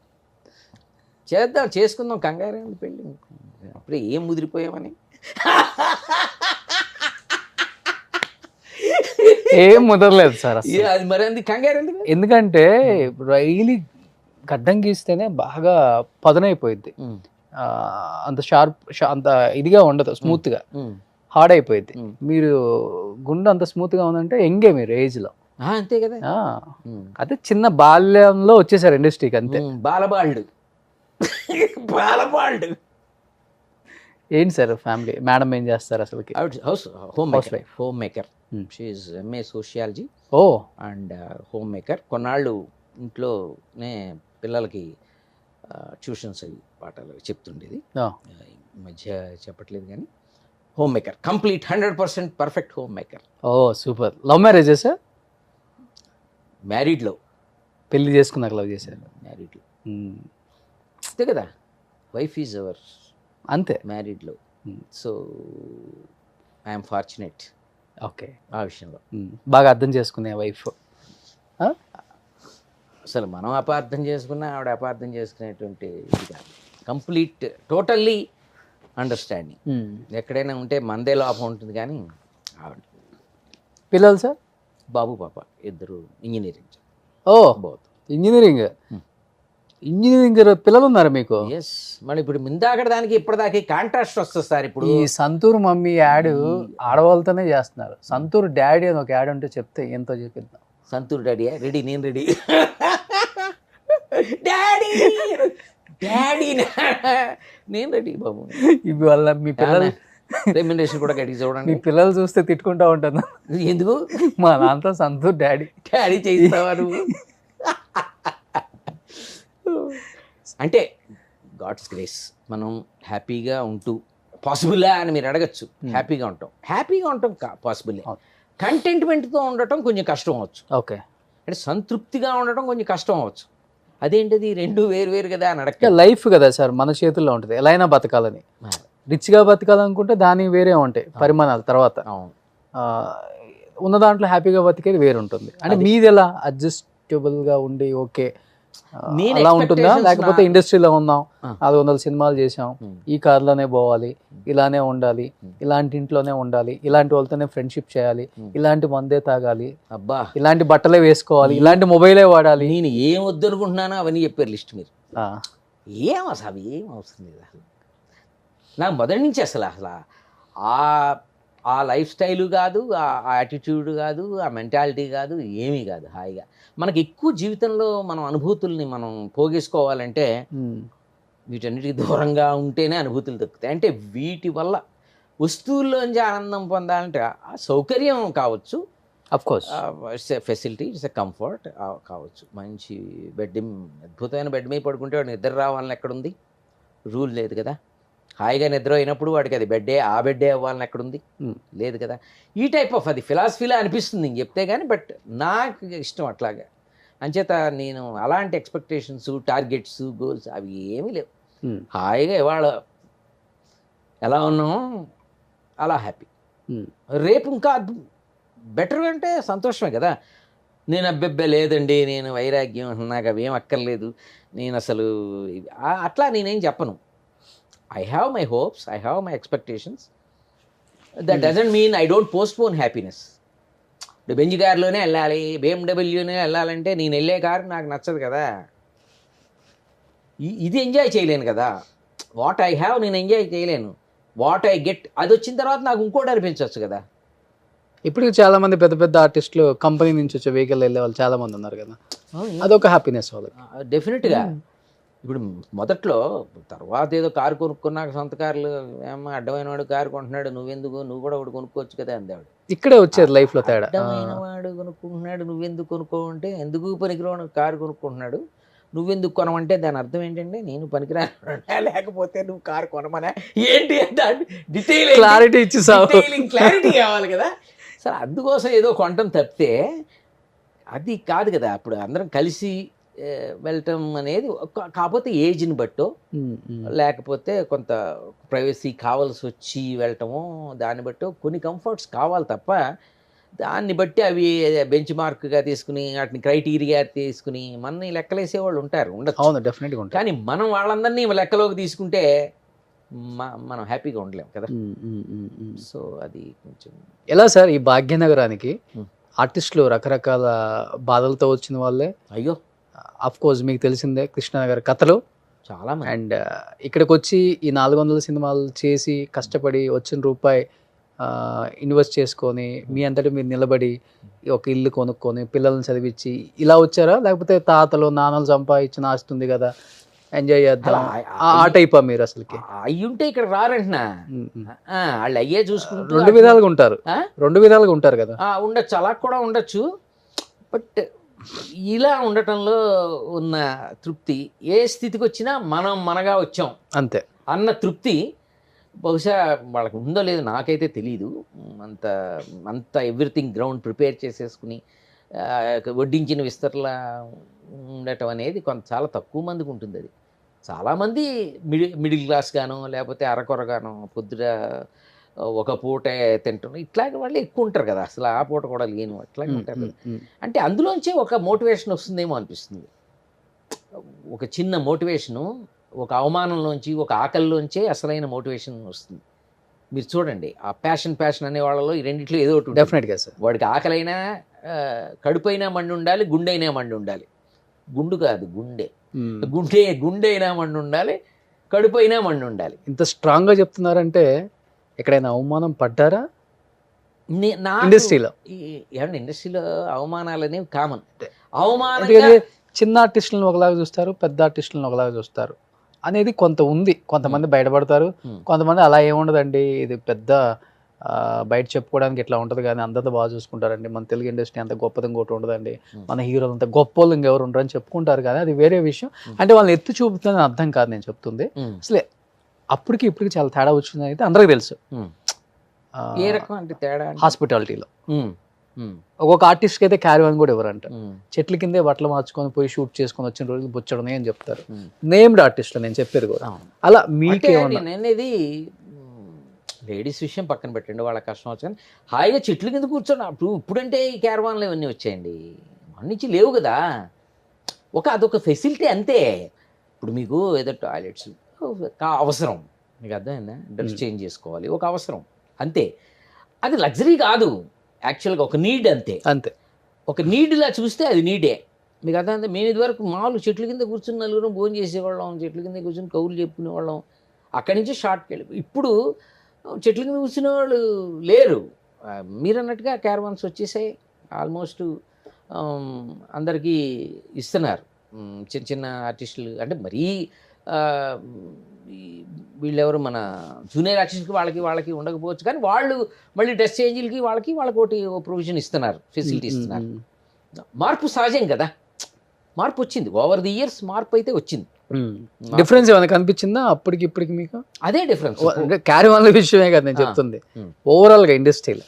చేసుకుందాం, కంగారే ఉంది పెళ్ళి, అప్పుడే ఏం ముదిరిపోయామని. ఏం ముదరలేదు సార్ అసలు. అది మరి అంది కంగారు ఎందుకు? ఎందుకంటే రైలు గడ్డం గీస్తేనే బాగా పదునైపోయింది, అంత షార్ప్ అంత ఇదిగా ఉండదు, స్మూత్ గా హార్డ్ అయిపోయింది. మీరు గుండె అంత స్మూత్ గా ఉందంటే ఎంగే మీరు ఏజ్ లో. అంతే కదా. అదే చిన్న బాల్యంలో వచ్చేసారు ఇండస్ట్రీకి అంతే. బాలబాల్డ్ బాలబాల్డ్. ఏంటి సార్ ఫ్యామిలీ మేడం ఏం చేస్తారు అసలుకి? Home maker. She MA sociology ఓ అండ్ హోమ్ మేకర్. కొన్నాళ్ళు ఇంట్లోనే పిల్లలకి ట్యూషన్స్ అవి పాఠాలు చెప్తుండేది. ఈ మధ్య చెప్పట్లేదు కానీ home maker, complete 100% perfect home maker. Oh super. Love marriage sir? మ్యారీడ్లో. పెళ్లి చేసుకున్నాక లవ్ చేశారు? మ్యారీడ్లో అంతే కదా, వైఫ్ ఈజ్ అవర్ అంతే మ్యారీడ్లో. సో ఐఎమ్ ఫార్చునేట్ ఓకే ఆ విషయంలో. బాగా అర్థం చేసుకునే వైఫ్. అసలు మనం అపార్థం చేసుకున్నా ఆవిడ అపార్థం చేసుకునేటువంటి ఇది కాదు, కంప్లీట్ టోటల్లీ అండర్స్టాండింగ్. ఎక్కడైనా ఉంటే మందే లోపం ఉంటుంది కానీ ఆవిడ. పిల్లలు సార్? బాబు పాప ఇద్దరు ఇంజనీరింగ్. ఓ బోత్ ఇంజనీరింగ్. ఇంజనీరింగ్ పిల్లలు ఉన్నారు మీకు? ఎస్. మళ్ళీ ఇప్పుడు ఇందాక దానికి ఇప్పటిదాకా కాంట్రాస్ట్ వస్తుంది సార్. ఇప్పుడు ఈ సంతూర్ మమ్మీ యాడ్ ఆడవాళ్ళతోనే చేస్తున్నారు. సంతూర్ డాడీ అని ఒక యాడ్ ఉంటే చెప్తే ఎంతో చెప్పిద్దాం. సంతూర్ డాడీయా? రెడీ, నేను రెడీ. డాడీ డాడీ నేను రెడీ బాబు. ఇవి వల్ల మీ పిల్లలు రెమ్యునరేషన్ కూడా గడికి చూడండి. మీ పిల్లలు చూస్తే తిట్టుకుంటా ఉంటాను. ఎందుకు? మా నాన్నతో సంతూర్ డాడీ డాడీ చేయిస్తావా నువ్వు? అంటే గాడ్స్ గ్రేస్, మనం హ్యాపీగా ఉంటూ పాసిబుల్లా అని మీరు అడగచ్చు. హ్యాపీగా ఉంటాం పాసిబుల్. కంటెంట్మెంట్తో ఉండటం కొంచెం కష్టం అవ్వచ్చు. ఓకే. అంటే సంతృప్తిగా ఉండటం కొంచెం కష్టం అవ్వచ్చు. అదేంటిది, రెండు వేరు కదా అని అడగ. లైఫ్ కదా సార్ మన చేతుల్లో ఉంటుంది, ఎలా అయినా బతకాలని. రిచ్గా బతకాలనుకుంటే దానికి వేరే ఉంటాయి పరిమాణాలు. తర్వాత ఉన్న దాంట్లో హ్యాపీగా బతికేది వేరు ఉంటుంది. అంటే మీది ఎలా అడ్జస్టబుల్గా ఉండి ఓకే అలా ఉంటుందా? లేకపోతే ఇండస్ట్రీలో ఉన్నాం, 400 సినిమాలు చేసాం, ఈ కార్లోనే పోవాలి, ఇలానే ఉండాలి, ఇలాంటి ఇంట్లోనే ఉండాలి, ఇలాంటి వాళ్ళతోనే ఫ్రెండ్షిప్ చేయాలి, ఇలాంటి మందే తాగాలి, అబ్బా ఇలాంటి బట్టలే వేసుకోవాలి, ఇలాంటి మొబైలే వాడాలి, నేను ఏం వద్దనుకుంటున్నానో అవన్నీ చెప్పారు లిస్ట్ మీరు. ఏం అసలు అవి ఏం అవసరం లేదు అసలు. నాకు మొదటి నుంచి అసలు ఆ లైఫ్ స్టైలు కాదు, ఆ యాటిట్యూడ్ కాదు, ఆ మెంటాలిటీ కాదు, ఏమీ కాదు. హాయిగా మనకి ఎక్కువ జీవితంలో మనం అనుభూతుల్ని మనం పోగేసుకోవాలంటే వీటన్నిటికి దూరంగా ఉంటేనే అనుభూతులు దొరుకుతాయి. అంటే వీటి వల్ల వస్తువుల్లోంచి ఆనందం పొందాలంటే ఆ సౌకర్యం కావచ్చు, of course it's a facility, it's a comfort కావచ్చు. మంచి బెడ్, అద్భుతమైన బెడ్ మీద పడుకుంటే వాడు నిద్ర రావాలని ఎక్కడుంది? రూల్ లేదు కదా. హాయిగా నిద్ర అయినప్పుడు వాడికి అది బెడ్డే, ఆ బెడ్డే అవ్వాలని ఎక్కడుంది? లేదు కదా. ఈ టైప్ ఆఫ్ అది ఫిలాసఫీలా అనిపిస్తుంది ఇంక చెప్తే కానీ, బట్ నాకు ఇష్టం అట్లాగా. అంచేత నేను అలాంటి ఎక్స్పెక్టేషన్స్, టార్గెట్స్, గోల్స్ అవి ఏమీ లేవు. హాయిగా ఇవాళ ఎలా ఉన్నామో అలా హ్యాపీ. రేపు ఇంకా బెటర్ అంటే సంతోషమే కదా. నేను అబ్బెబ్బే లేదండి, నేను వైరాగ్యం, నాకు అవేం అక్కర్లేదు, నేను అసలు అట్లా నేనేం చెప్పను. I have my hopes, I have my expectations. That doesn't mean I don't postpone happiness. Benz కార్లోనే వెళ్ళాలి, BMW వెళ్ళాలంటే నేను వెళ్ళే కారు నాకు నచ్చదు కదా, ఇది ఎంజాయ్ చేయలేను కదా. వాట్ ఐ హ్యావ్ నేను ఎంజాయ్ చేయలేను, వాట్ ఐ గెట్ అది వచ్చిన తర్వాత నాకు ఇంకోటి అనిపించవచ్చు కదా. ఇప్పుడు చాలా మంది పెద్ద పెద్ద ఆర్టిస్టులు కంపెనీ నుంచి వచ్చే వెహికల్ వెళ్ళే వాళ్ళు చాలా మంది ఉన్నారు కదా, అదొక హ్యాపీనెస్ వాళ్ళకి. డెఫినెట్గా. ఇప్పుడు మొదట్లో, తర్వాత ఏదో కారు కొనుక్కున్నాక సొంత కార్లు, ఏమో అడ్డమైన వాడు కారు కొంటున్నాడు, నువ్వెందుకు, నువ్వు కూడా ఒకటి కొనుక్కోవచ్చు కదా అందేవాడు. ఇక్కడే వచ్చేది లైఫ్లో తేడా. అడ్డమైన వాడు కొనుక్కుంటున్నాడు, నువ్వెందుకు కొనుక్కో అంటే, ఎందుకు పనికిరాని కారు కొనుక్కుంటున్నాడు, నువ్వెందుకు కొనమంటే దాని అర్థం ఏంటంటే నేను పనికిరా లేకపోతే నువ్వు కారు కొనమనే ఏంటి దాన్ని డీటెయిల్ క్లారిటీ ఇచ్చేసావు. క్లారిటీ కావాలి కదా. సరే అందుకోసం ఏదో కొనటం తప్పితే అది కాదు కదా. అప్పుడు అందరం కలిసి వెళ్ళటం అనేది కాకపోతే ఏజ్ని బట్టో లేకపోతే కొంత ప్రైవసీ కావాల్సి వచ్చి వెళ్ళటము దాన్ని బట్టో కొన్ని కంఫర్ట్స్ కావాలి తప్ప దాన్ని బట్టి అవి బెంచ్ మార్క్గా తీసుకుని వాటిని క్రైటీరియా తీసుకుని మనని లెక్కలేసే వాళ్ళు ఉంటారు, ఉండొచ్చు. అవును, డెఫినెట్గా ఉంటారు. కానీ మనం వాళ్ళందరినీ లెక్కలోకి తీసుకుంటే మనం హ్యాపీగా ఉండలేం కదా. సో అది కొంచెం ఎలా సార్ ఈ భాగ్యనగరానికి ఆర్టిస్టులు రకరకాల బాధలతో వచ్చిన వాళ్ళే. అయ్యో ఆఫ్ కోర్స్ మీకు తెలిసిందే కృష్ణనగర్ కథలు చాలా మంది. అండ్ ఇక్కడికి వచ్చి ఈ 400 సినిమాలు చేసి కష్టపడి వచ్చిన రూపాయి ఇన్వెస్ట్ చేసుకొని మీ అంతటి మీరు నిలబడి ఒక ఇల్లు కొనుక్కొని పిల్లల్ని చదివించి ఇలా వచ్చారా, లేకపోతే తాతలు నాన్నలు సంపాదించిన ఆస్తుంది కదా ఎంజాయ్ చేద్దాం ఆ టైపా మీరు అసలుకి? అయ్యుంటే ఇక్కడ రారంటున్నా. వాళ్ళు అయ్యే చూసుకుంటూ రెండు విధాలుగా ఉంటారు, రెండు విధాలుగా ఉంటారు కదా. ఉండొచ్చు, అలా కూడా ఉండొచ్చు. బట్ ఇలా ఉండటంలో ఉన్న తృప్తి ఏ స్థితికి వచ్చినా మనం మనగా వచ్చాం అంతే అన్న తృప్తి బహుశా వాళ్ళకి ఉందో లేదో నాకైతే తెలీదు. అంత అంత ఎవ్రీథింగ్ గ్రౌండ్ ప్రిపేర్ చేసేసుకుని వడ్డించిన విస్తరలా ఉండటం అనేది కొంత చాలా తక్కువ మందికి ఉంటుంది. అది చాలామంది మిడిల్ క్లాస్ గాను లేకపోతే అరకొరగాను పొద్దుట ఒక పూట తింటాను ఇట్లాగే వాళ్ళు ఎక్కువ ఉంటారు కదా. అసలు ఆ పూట కూడా లేను అట్లాగే ఉంటారు. అంటే అందులోంచే ఒక మోటివేషన్ వస్తుందేమో అనిపిస్తుంది. ఒక చిన్న మోటివేషను ఒక అవమానంలోంచి ఒక ఆకలిలోంచే అసలైన మోటివేషన్ వస్తుంది. మీరు చూడండి ఆ ప్యాషన్ అనే వాళ్ళలో ఈ రెండిట్లో ఏదో ఒకటి డెఫినెట్గా సార్. వాడికి ఆకలైనా కడుపైనా మండి ఉండాలి, గుండె మండి ఉండాలి. గుండు కాదు గుండె, గుండె అయినా మండి ఉండాలి, కడుపు అయినా మండి ఉండాలి. ఇంత స్ట్రాంగ్గా చెప్తున్నారంటే ఎక్కడైనా అవమానం పడ్డారా ఇండస్ట్రీలో? ఏమంటే ఇండస్ట్రీలో అవమానాలు అనేవి కామన్. అవమానం చిన్న ఆర్టిస్టులను ఒకలాగా చూస్తారు, పెద్ద ఆర్టిస్టులను ఒకలాగా చూస్తారు అనేది కొంత ఉంది. కొంతమంది బయటపడతారు, కొంతమంది అలా ఏముండదండి ఇది పెద్ద బయట చెప్పుకోవడానికి ఇట్లా ఉంటుంది కానీ అందరితో బాగా చూసుకుంటారండి, మన తెలుగు ఇండస్ట్రీ అంత గొప్పది ఇంకోటి ఉండదండి, మన హీరోలు అంత గొప్ప వాళ్ళు ఇంకెవరు ఉండరు అని చెప్పుకుంటారు. కానీ అది వేరే విషయం. అంటే వాళ్ళని ఎత్తు చూపుతుందని అర్థం కాదు నేను చెప్తుంది. అసలే అప్పటికి ఇప్పటికి చాలా తేడా వచ్చింది అయితే అందరికీ తెలుసు. ఏ రకం అంటే తేడా? హాస్పిటాలిటీలో ఒక్కొక్క ఆర్టిస్ట్కి అయితే క్యారీవాన్ కూడా ఎవరంట, చెట్ల కిందే బట్టలు మార్చుకొని పోయి షూట్ చేసుకొని వచ్చిన రోజులు బుచ్చడమే అని చెప్తారు. నేమ్డ్ ఆర్టిస్ట్లో నేను చెప్పేది కూడా. అలా నేనేది లేడీస్ విషయం పక్కన పెట్టండి, వాళ్ళ కష్టం వచ్చు. కానీ హాయిగా చెట్ల కింద కూర్చొని ఇప్పుడంటే ఈ క్యారవాన్లు ఇవన్నీ వచ్చాయండి, అన్నించి లేవు కదా. అదొక ఫెసిలిటీ అంతే. ఇప్పుడు మీకు ఏదో టాయిలెట్స్ అవసరం, మీకు అర్థమైందా? డ్రెస్ చేంజ్ చేసుకోవాలి, ఒక అవసరం అంతే. అది లగ్జరీ కాదు, యాక్చువల్గా ఒక నీడ్ అంతే. ఒక నీడ్లా చూస్తే అది నీడే. మీకు అర్థమైందా? మేము ఇదివరకు మామూలు చెట్ల కింద కూర్చుని నలుగురం భోజనం చేసేవాళ్ళం, చెట్ల కింద కూర్చొని కౌలు చెప్పుకునేవాళ్ళం, అక్కడి నుంచి షార్ట్కి వెళ్ళి. ఇప్పుడు చెట్ల కింద కూర్చునే వాళ్ళు లేరు. మీరు అన్నట్టుగా క్యారవాన్స్ వచ్చేసాయి, ఆల్మోస్ట్ అందరికీ ఇస్తున్నారు. చిన్న చిన్న ఆర్టిస్టులు అంటే మరీ వీళ్ళెవరు మన జూనియర్ ఆర్టిస్ట్కి వాళ్ళకి ఉండకపోవచ్చు, కానీ వాళ్ళు మళ్ళీ డ్రెస్ చేంజ్లకి వాళ్ళకి ఒకటి ప్రొవిజన్ ఇస్తున్నారు, ఫెసిలిటీ ఇస్తున్నారు. మార్పు సహజం కదా, మార్పు వచ్చింది. ఓవర్ ది ఇయర్స్ మార్పు అయితే వచ్చింది. డిఫరెన్స్ ఏమైనా కనిపించిందా అప్పటికి ఇప్పటికి మీకు? అదే డిఫరెన్స్. క్యారవాన్ల విషయమే కదా నేను చెప్తుంది. ఓవరాల్గా ఇండస్ట్రీలో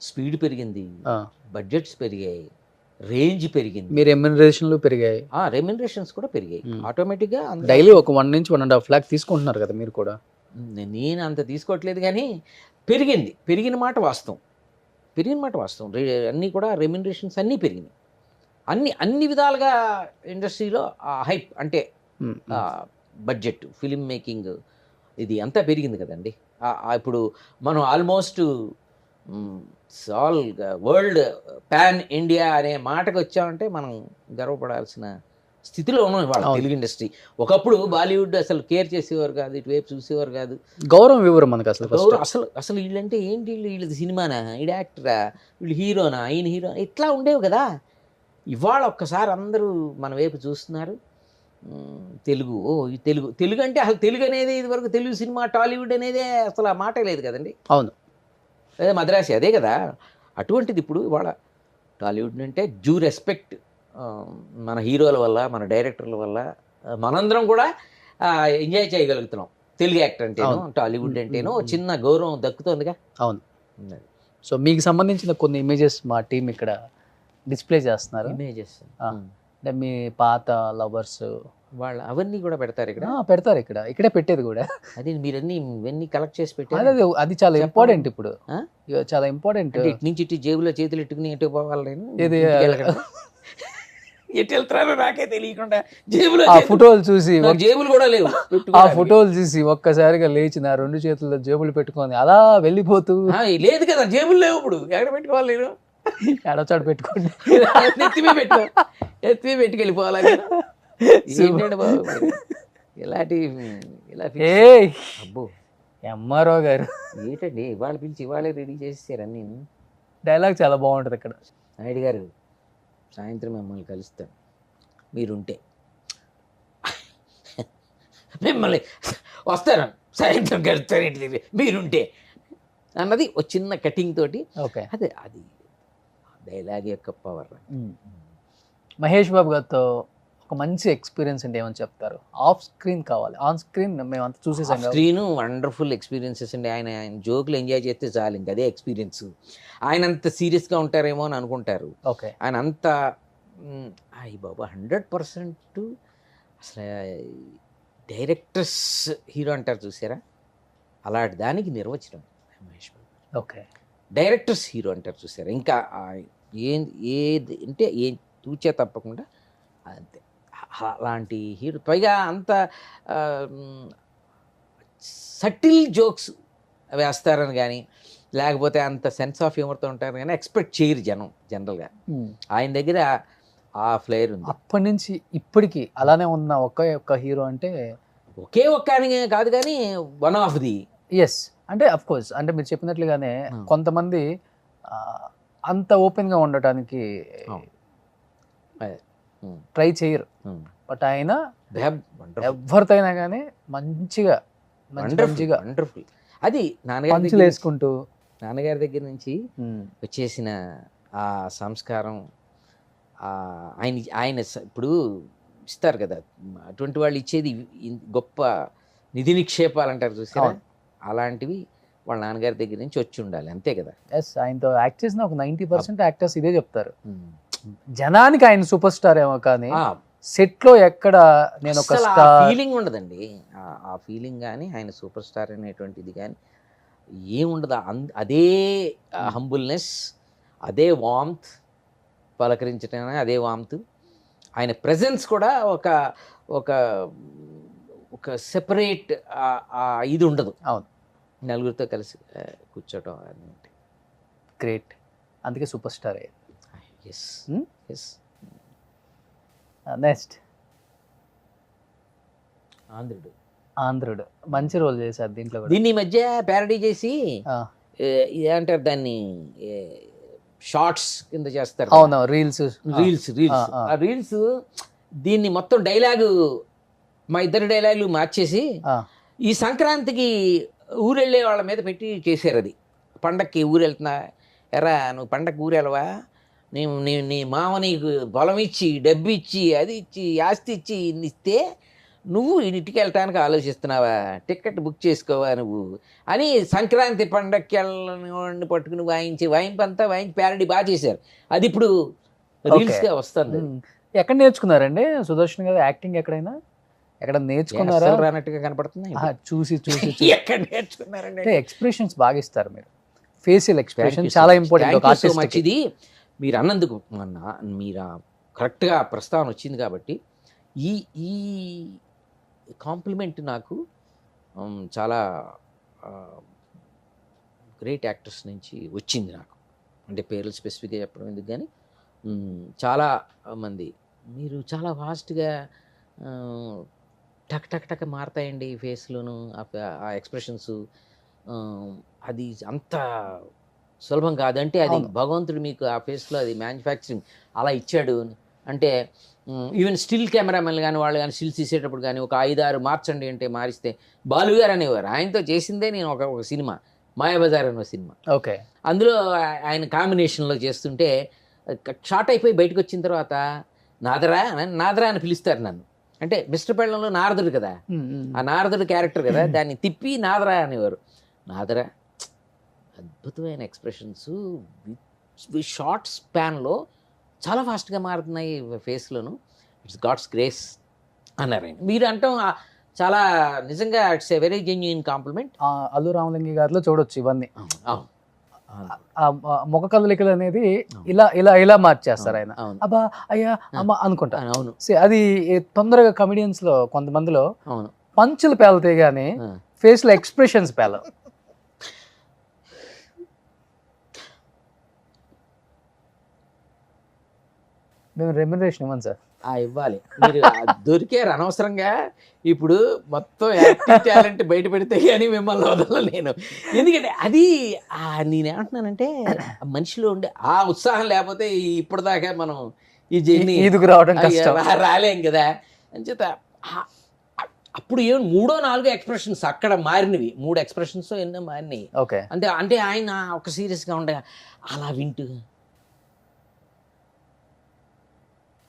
స్పీడ్ పెరిగింది, బడ్జెట్స్ పెరిగాయి, రేంజ్ పెరిగింది, మీ రెమ్యునరేషన్లు పెరిగాయి, రెమ్యునరేషన్స్ కూడా పెరిగాయి ఆటోమేటిక్గా. డైలీ ఒక 1 నుంచి 1.5 lakh తీసుకుంటున్నారు కదా మీరు కూడా? నేను అంత తీసుకోవట్లేదు కానీ పెరిగిన మాట వాస్తవం. అన్నీ కూడా రెమ్యునరేషన్స్ అన్నీ పెరిగినాయి. అన్ని విధాలుగా ఇండస్ట్రీలో హైప్ అంటే బడ్జెట్, ఫిలిం మేకింగ్ ఇది అంతా పెరిగింది కదండి. ఇప్పుడు మనం almost all world pan India అనే మాటకు వచ్చామంటే మనం గర్వపడాల్సిన స్థితిలో ఉన్నాం ఇవాళ తెలుగు ఇండస్ట్రీ. ఒకప్పుడు బాలీవుడ్ అసలు కేర్ చేసేవారు కాదు, ఇటువైపు చూసేవారు కాదు, గౌరవం ఇవ్వరు మనకు అసలు వీళ్ళంటే ఏంటి, వీళ్ళది సినిమానా, వీడు యాక్టరా, వీళ్ళు హీరోనా, ఈయన హీరో, ఇట్లా ఉండేవి కదా. ఇవాళ ఒక్కసారి అందరూ మన వైపు చూస్తున్నారు. తెలుగు అంటే అసలు తెలుగు అనేది ఇదివరకు తెలుగు సినిమా, టాలీవుడ్ అనేదే అసలు ఆ మాటే లేదు కదండి. అవును, అదే మద్రాసి అదే కదా. అటువంటిది ఇప్పుడు ఇవాళ టాలీవుడ్ అంటే డ్యూ రెస్పెక్ట్ మన హీరోల వల్ల, మన డైరెక్టర్ల వల్ల మనందరం కూడా ఎంజాయ్ చేయగలుగుతున్నాం. తెలుగు యాక్టర్ అంటేను, టాలీవుడ్ అంటేను చిన్న గౌరవం దక్కుతుందిగా. అవును. సో మీకు సంబంధించిన కొన్ని ఇమేజెస్ మా టీం ఇక్కడ డిస్ప్లే చేస్తున్నారు. ఇమేజెస్ అంటే మీ పాత లవర్స్ వాళ్ళ అవన్నీ కూడా పెడతారు ఇక్కడ. పెడతారు, ఇక్కడే పెట్టేది కూడా. అది మీరన్నీ ఇవన్నీ కలెక్ట్ చేసి అదే, పెట్టారు. అది చాలా ఇంపార్టెంట్ ఇప్పుడు. ఆ? చాలా ఇంపార్టెంట్. అంటే ఇటు నుంచి ఇటు జేబులో చేతులు ఎట్టుకుని ఎటు పోవాలి నేను? ఇది ఎటు వెళ్తారో నాకే తెలియకుండా జేబులో ఆ ఫోటోలు చూసి, నాకు జేబులు కూడా లేవు. ఆ ఫోటోలు చూసి ఒక్కసారిగా లేచిన 2 చేతుల్లో జేబులు పెట్టుకొని అలా వెళ్ళిపోతూ, లేదు కదా జేబులు లేవు, ఇప్పుడు ఎక్కడ పెట్టుకోవాలి నేను? ఎడచాడు పెట్టుకోండి, ఎత్తిమే పెట్టుకెళ్ళిపోవాలి. ఏంటండి బాబు మీరు? ఇలాంటి ఇలా అబ్బో ఎంఆర్ఓ గారు ఏంటండి ఇవాళ పిలిచి ఇవాళే రెడీ చేసేసారు అన్నీ. డైలాగ్ చాలా బాగుంటది ఇక్కడ. నాయుడు గారు సాయంత్రం మిమ్మల్ని కలుస్తాను, మీరుంటే. మిమ్మల్ని వస్తాను సాయంత్రం కలుస్తాను ఇంటి దగ్గర మీరుంటే అన్నది ఒక చిన్న కటింగ్ తోటి. ఓకే, అది డైలాగ్ యొక్క పవర్. మహేష్ బాబు గారితో ఒక మంచి ఎక్స్పీరియన్స్ అంటే ఏమని చెప్తారు? ఆఫ్ స్క్రీన్ కావాలి, ఆన్ స్క్రీన్ మేము అంతా చూసేసాం. స్క్రీన్ వండర్ఫుల్ ఎక్స్పీరియన్సెస్ అండి. ఆయన జోకులు ఎంజాయ్ చేస్తే చాలు, ఇంక అదే ఎక్స్పీరియన్స్. ఆయన అంత సీరియస్గా ఉంటారేమో అని అనుకుంటారు. ఓకే, ఆయన అంత అయ్యి బాబా 100% అసలు డైరెక్టర్స్ హీరో అంటారు చూసారా, అలాంటి దానికి నిర్వచనం Mahesh Babu. Okay, directors hero అంటారు చూసారా, ఇంకా ఏది అంటే ఏం తూచే తప్పకుండా అంతే. అలాంటి హీరో, పైగా అంత సటిల్ జోక్స్ వేస్తారని కానీ, లేకపోతే అంత సెన్స్ ఆఫ్ హ్యూమర్తో ఉంటారు కానీ ఎక్స్పెక్ట్ చేయరు జనరల్గా. ఆయన దగ్గర ఆ ఫ్లేవర్ ఉంది. అప్పటి నుంచి ఇప్పటికి అలానే ఉన్న ఒక్క హీరో అంటే ఒకే ఒక్క అని కాదు కానీ వన్ ఆఫ్ ది. ఎస్, అంటే అఫ్ కోర్స్, అంటే మీరు చెప్పినట్లుగానే కొంతమంది అంత ఓపెన్గా ఉండటానికి ట్రై చేయరు. బట్ ఆయన ఎవరితో అయినా కానీ మంచిగా వండర్ఫుల్. అది నాన్నగారు వేసుకుంటూ, నాన్నగారి దగ్గర నుంచి వచ్చేసిన ఆ సంస్కారం, ఆయన ఇప్పుడు ఇస్తారు కదా అటువంటి వాళ్ళు ఇచ్చేది గొప్ప నిధి నిక్షేపాలు అంటారు చూసారా, అలాంటివి వాళ్ళ నాన్నగారి దగ్గర నుంచి వచ్చి ఉండాలి, అంతే కదా. ఎస్, ఆయనతో యాక్ట్ చేసిన ఒక 90% యాక్టర్స్ ఇదే చెప్తారు. జనానికి ఆయన సూపర్ స్టార్ ఏమో కానీ సెట్ లో ఎక్కడ నేను ఒక ఫీలింగ్ ఉండదండి. ఆ ఫీలింగ్ కానీ ఆయన సూపర్ స్టార్ అనేటువంటిది కానీ ఏముండదు. అదే హంబుల్నెస్, అదే వామ్త్, పలకరించడం అదే వామ్త్. ఆయన ప్రెజెన్స్ కూడా ఒక సెపరేట్ ఇది ఉండదు. అవును, నలుగురితో కలిసి కూర్చోటం అని. గ్రేట్, అందుకే సూపర్ స్టార్ అయ్యారు. Yes yes. నెక్స్ట్ ఆంధ్రుడు మంచి రోల్ చేశారు దీంట్లో కూడా. దీన్ని మధ్య ప్యారడీ చేసి ఏమంటారు దాన్ని, షార్ట్స్ కింద చేస్తారు. అవును, రీల్స్. ఆ రీల్స్ దీన్ని మొత్తం డైలాగు, మా ఇద్దరు డైలాగులు మార్చేసి ఈ సంక్రాంతికి ఊరెళ్ళే వాళ్ళ మీద పెట్టి చేశారు. అది పండక్కి ఊరు వెళ్తున్నా, ఎరా నువ్వు పండక్కి ఊరు వెళ్ళవా, నీ మామ నీకు పొలం ఇచ్చి డబ్బు ఇచ్చి అది ఇచ్చి ఆస్తి ఇచ్చి ఇస్తే నువ్వు ఇంటికి వెళ్ళటానికి ఆలోచిస్తున్నావా, టికెట్ బుక్ చేసుకోవా నువ్వు అని సంక్రాంతి పండక్కి వెళ్ళని పట్టుకుని వాయింపంతా ప్యారడీ బాగా చేశారు. అది ఇప్పుడు రీల్స్గా వస్తుంది. ఎక్కడ నేర్చుకున్నారండి సుదర్శన్ గారు యాక్టింగ్? ఎక్కడ నేర్చుకున్నారా? రానట్టుగా కనపడుతుంది. చూసి ఎక్కడ నేర్చుకున్నారండి? ఎక్స్ప్రెషన్స్ బాగా ఇస్తారు మీరు, ఫేషియల్ ఎక్స్ప్రెషన్ చాలా ఇంపార్టెంట్. మంచిది మీరు అన్నందుకు. మీరు కరెక్ట్గా ప్రస్తావన వచ్చింది కాబట్టి ఈ కాంప్లిమెంట్ నాకు చాలా గ్రేట్ యాక్టర్స్ నుంచి వచ్చింది నాకు. అంటే పేర్లు స్పెసిఫిక్గా చెప్పడం ఎందుకు కానీ చాలా మంది మీరు చాలా ఫాస్ట్గా టక్ మారుతాయండి ఫేస్లోను ఆ ఎక్స్ప్రెషన్స్. అది అంత సులభం కాదంటే అది భగవంతుడు మీకు ఆ ఫేస్లో అది మ్యానుఫ్యాక్చరింగ్ అలా ఇచ్చాడు. అంటే ఈవెన్ స్టిల్ కెమెరామెన్ కానీ వాళ్ళు కానీ స్టిల్స్ తీసేటప్పుడు కానీ ఒక 5-6 మార్చండి అంటే మారిస్తే బాలు గారు అనేవారు. ఆయనతో చేసిందే నేను ఒక సినిమా మాయాబజార్ అనే సినిమా. ఓకే, అందులో ఆయన కాంబినేషన్లో చేస్తుంటే షార్ట్ అయిపోయి బయటకు వచ్చిన తర్వాత నాదరా నాదరా అని పిలుస్తారు నన్ను. అంటే మిస్టర్ పెళ్ళంలో నారదుడు కదా, ఆ నారదుడు క్యారెక్టర్ కదా, దాన్ని తిప్పి నాదరా అనేవారు. నాదరా అద్భుతమైన ఎక్స్ప్రెషన్స్ షార్ట్ స్పాన్లో చాలా ఫాస్ట్గా మారుతున్నాయి ఫేస్లోను. ఇట్స్ గాడ్స్ గ్రేస్ అన్నారు ఆయన. మీరు అంటాం చాలా నిజంగా it's a very genuine compliment. Allu Ramalingi గారిలో చూడొచ్చు ఇవన్నీ. ముఖ కదలికలు అనేది ఇలా ఇలా ఇలా మార్చేస్తారు ఆయన. అబ్బా అయ్యా అమ్మ అనుకుంటా. అవును, అది తొందరగా కమెడియన్స్ లో కొంతమందిలో అవును, పంచులు పేలతాయి కానీ ఫేస్ లో ఎక్స్ప్రెషన్స్ పేలవు. మేము రెమ్యునరేషన్ ఇవ్వండి సార్. ఇవ్వాలి. మీరు దొరికారు అనవసరంగా. ఇప్పుడు మొత్తం యాక్టివ్ టాలెంట్ బయట పెడితే కానీ మిమ్మల్ని వదలను నేను. ఎందుకంటే అది నేనేమంటున్నానంటే మనిషిలో ఉండే ఆ ఉత్సాహం లేకపోతే ఇప్పటిదాకా మనం ఈ జర్నీ ఈదుకు రావడం కష్టం, రాలేం కదా. అంచేత అప్పుడు ఏం 3-4 ఎక్స్ప్రెషన్స్ అక్కడ మారినవి, 3 ఎక్స్ప్రెషన్స్ ఎన్నో మారినాయి. అంటే ఆయన ఒక సీరియస్గా ఉండే అలా వింటూ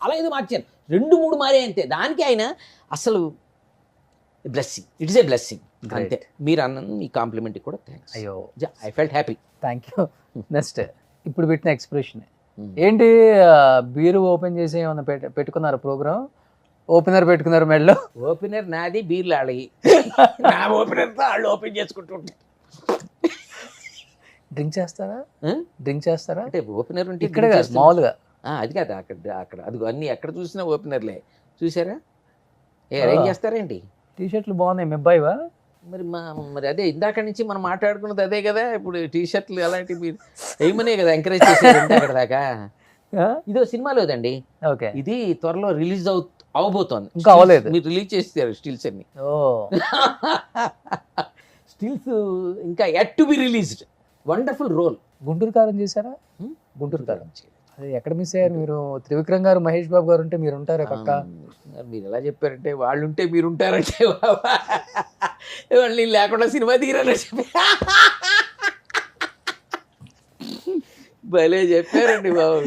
అలా ఏదో మార్చారు, 2-3 మారే అంతే. దానికి ఆయన అసలు బ్లెస్సింగ్, ఇట్స్ ఏ బ్లెస్సింగ్ అంతే. మీరు అన్న మీ కాంప్లిమెంట్ కూడా థ్యాంక్స్. అయ్యో I felt happy. Thank you. Next ఇప్పుడు పెట్టిన ఎక్స్ప్రెషన్ ఏంటి? బీరు ఓపెన్ చేసి ఏమన్నా పెట్టుకున్నారు ప్రోగ్రామ్? ఓపెనర్ పెట్టుకున్నారు మెడలో? ఓపెనర్ నాది, బీర్లు ఆడి నా ఓపెనర్తో వాళ్ళు ఓపెన్ చేసుకుంటుంటారు. డ్రింక్ చేస్తారా? అంటే ఓపెనర్ ఉంటే ఇక్కడ మామూలుగా అది కాదు, అక్కడ అదిగో అన్ని ఎక్కడ చూసినా ఓపెనర్లే. చూసారా? ఏం చేస్తారేంటి? టీషర్ట్లు బాగున్నాయి, మెబ్బాయివా? మరి అదే ఇందాక నుంచి మనం మాట్లాడుకున్నది అదే కదా. ఇప్పుడు టీషర్ట్లు అలాంటివి మీరు ఏమనే కదా ఎంకరేజ్ చేసేది అక్కడ దాకా. ఇదో సినిమా లేదండి, ఇది త్వరలో రిలీజ్ అవబోతోంది. ఇంకా అవ్వలేదు, మీరు రిలీజ్ చేస్తారు స్టిల్స్ అన్ని. స్టిల్స్ ఇంకా yet to be released. Wonderful role. Guntur Kaaram చేశారా? గుంటూరు కారం అది ఎక్కడ మిస్ అయ్యారు మీరు? త్రివిక్రమ్ గారు, మహేష్ బాబు గారు ఉంటే మీరు ఉంటారే పక్క. మీరు ఎలా చెప్పారంటే వాళ్ళు ఉంటే మీరు ఉంటారంటే వాళ్ళు లేకుండా సినిమా తీరని చెప్పి భలే చెప్పారండి బాబు.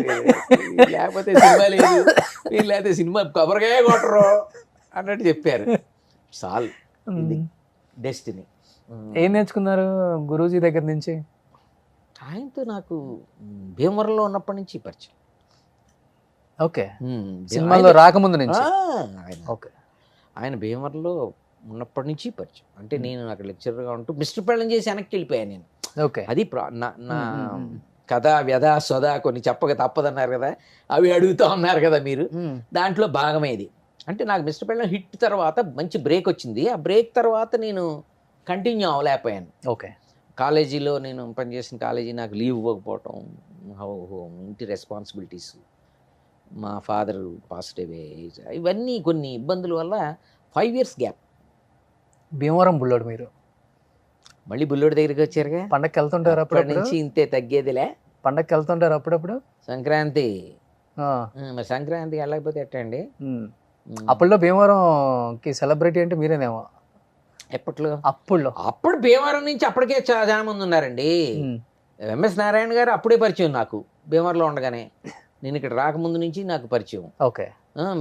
లేకపోతే సినిమా లేదు, మీరు లేకపోతే సినిమా కొబ్బరికాయ కొట్టరు అన్నట్టు చెప్పారు. సాల్ డెస్టినీ. ఏం నేర్చుకున్నారు గురూజీ దగ్గర నుంచి? ఆయనతో నాకు భీమవరంలో ఉన్నప్పటి నుంచి పరిచయం. ఓకే, సినిమాలో రాకముందు నుంచి. ఆయన భీమవరంలో ఉన్నప్పటి నుంచి పరిచయం. అంటే నేను అక్కడ లెక్చరర్గా ఉంటూ మిస్టర్ పెళ్ళం చేసి వెనక్కి వెళ్ళిపోయాను నేను. అది నా కథ వ్యధ సొద కొన్ని చెప్పక తప్పదన్నారు కదా, అవి అడుగుతూ ఉన్నారు కదా మీరు. దాంట్లో భాగమేది. అంటే నాకు మిస్టర్ పెళ్ళం హిట్ తర్వాత మంచి బ్రేక్ వచ్చింది. ఆ బ్రేక్ తర్వాత నేను కంటిన్యూ అవ్వలేకపోయాను. కాలేజీలో నేను పనిచేసిన కాలేజీ నాకు లీవ్ ఇవ్వకపోవటం, ఇంటి రెస్పాన్సిబిలిటీస్, మా ఫాదర్ పాస్డ్ అవే, ఇవన్నీ కొన్ని ఇబ్బందుల వల్ల 5 years గ్యాప్. భీమవరం బుల్లోడు మీరు మళ్ళీ బుల్లోడి దగ్గరికి వచ్చారుగా. పండగకి వెళ్తుంటారు అప్పటి నుంచి? ఇంతే, తగ్గేదిలే. పండగకి వెళ్తుంటారు అప్పుడప్పుడు? సంక్రాంతి. మరి సంక్రాంతికి వెళ్ళకపోతే ఎట్టండి? అప్పట్లో భీమవరంకి సెలబ్రిటీ అంటే మీరేనేమో. అప్పుడు భీమవరం నుంచి అప్పటికే చాలా మంది ఉన్నారండి. ఎంఎస్ నారాయణ గారు అప్పుడే పరిచయం నాకు, భీమవరంలో ఉండగానే. నేను ఇక్కడ రాకముందు నుంచి నాకు పరిచయం.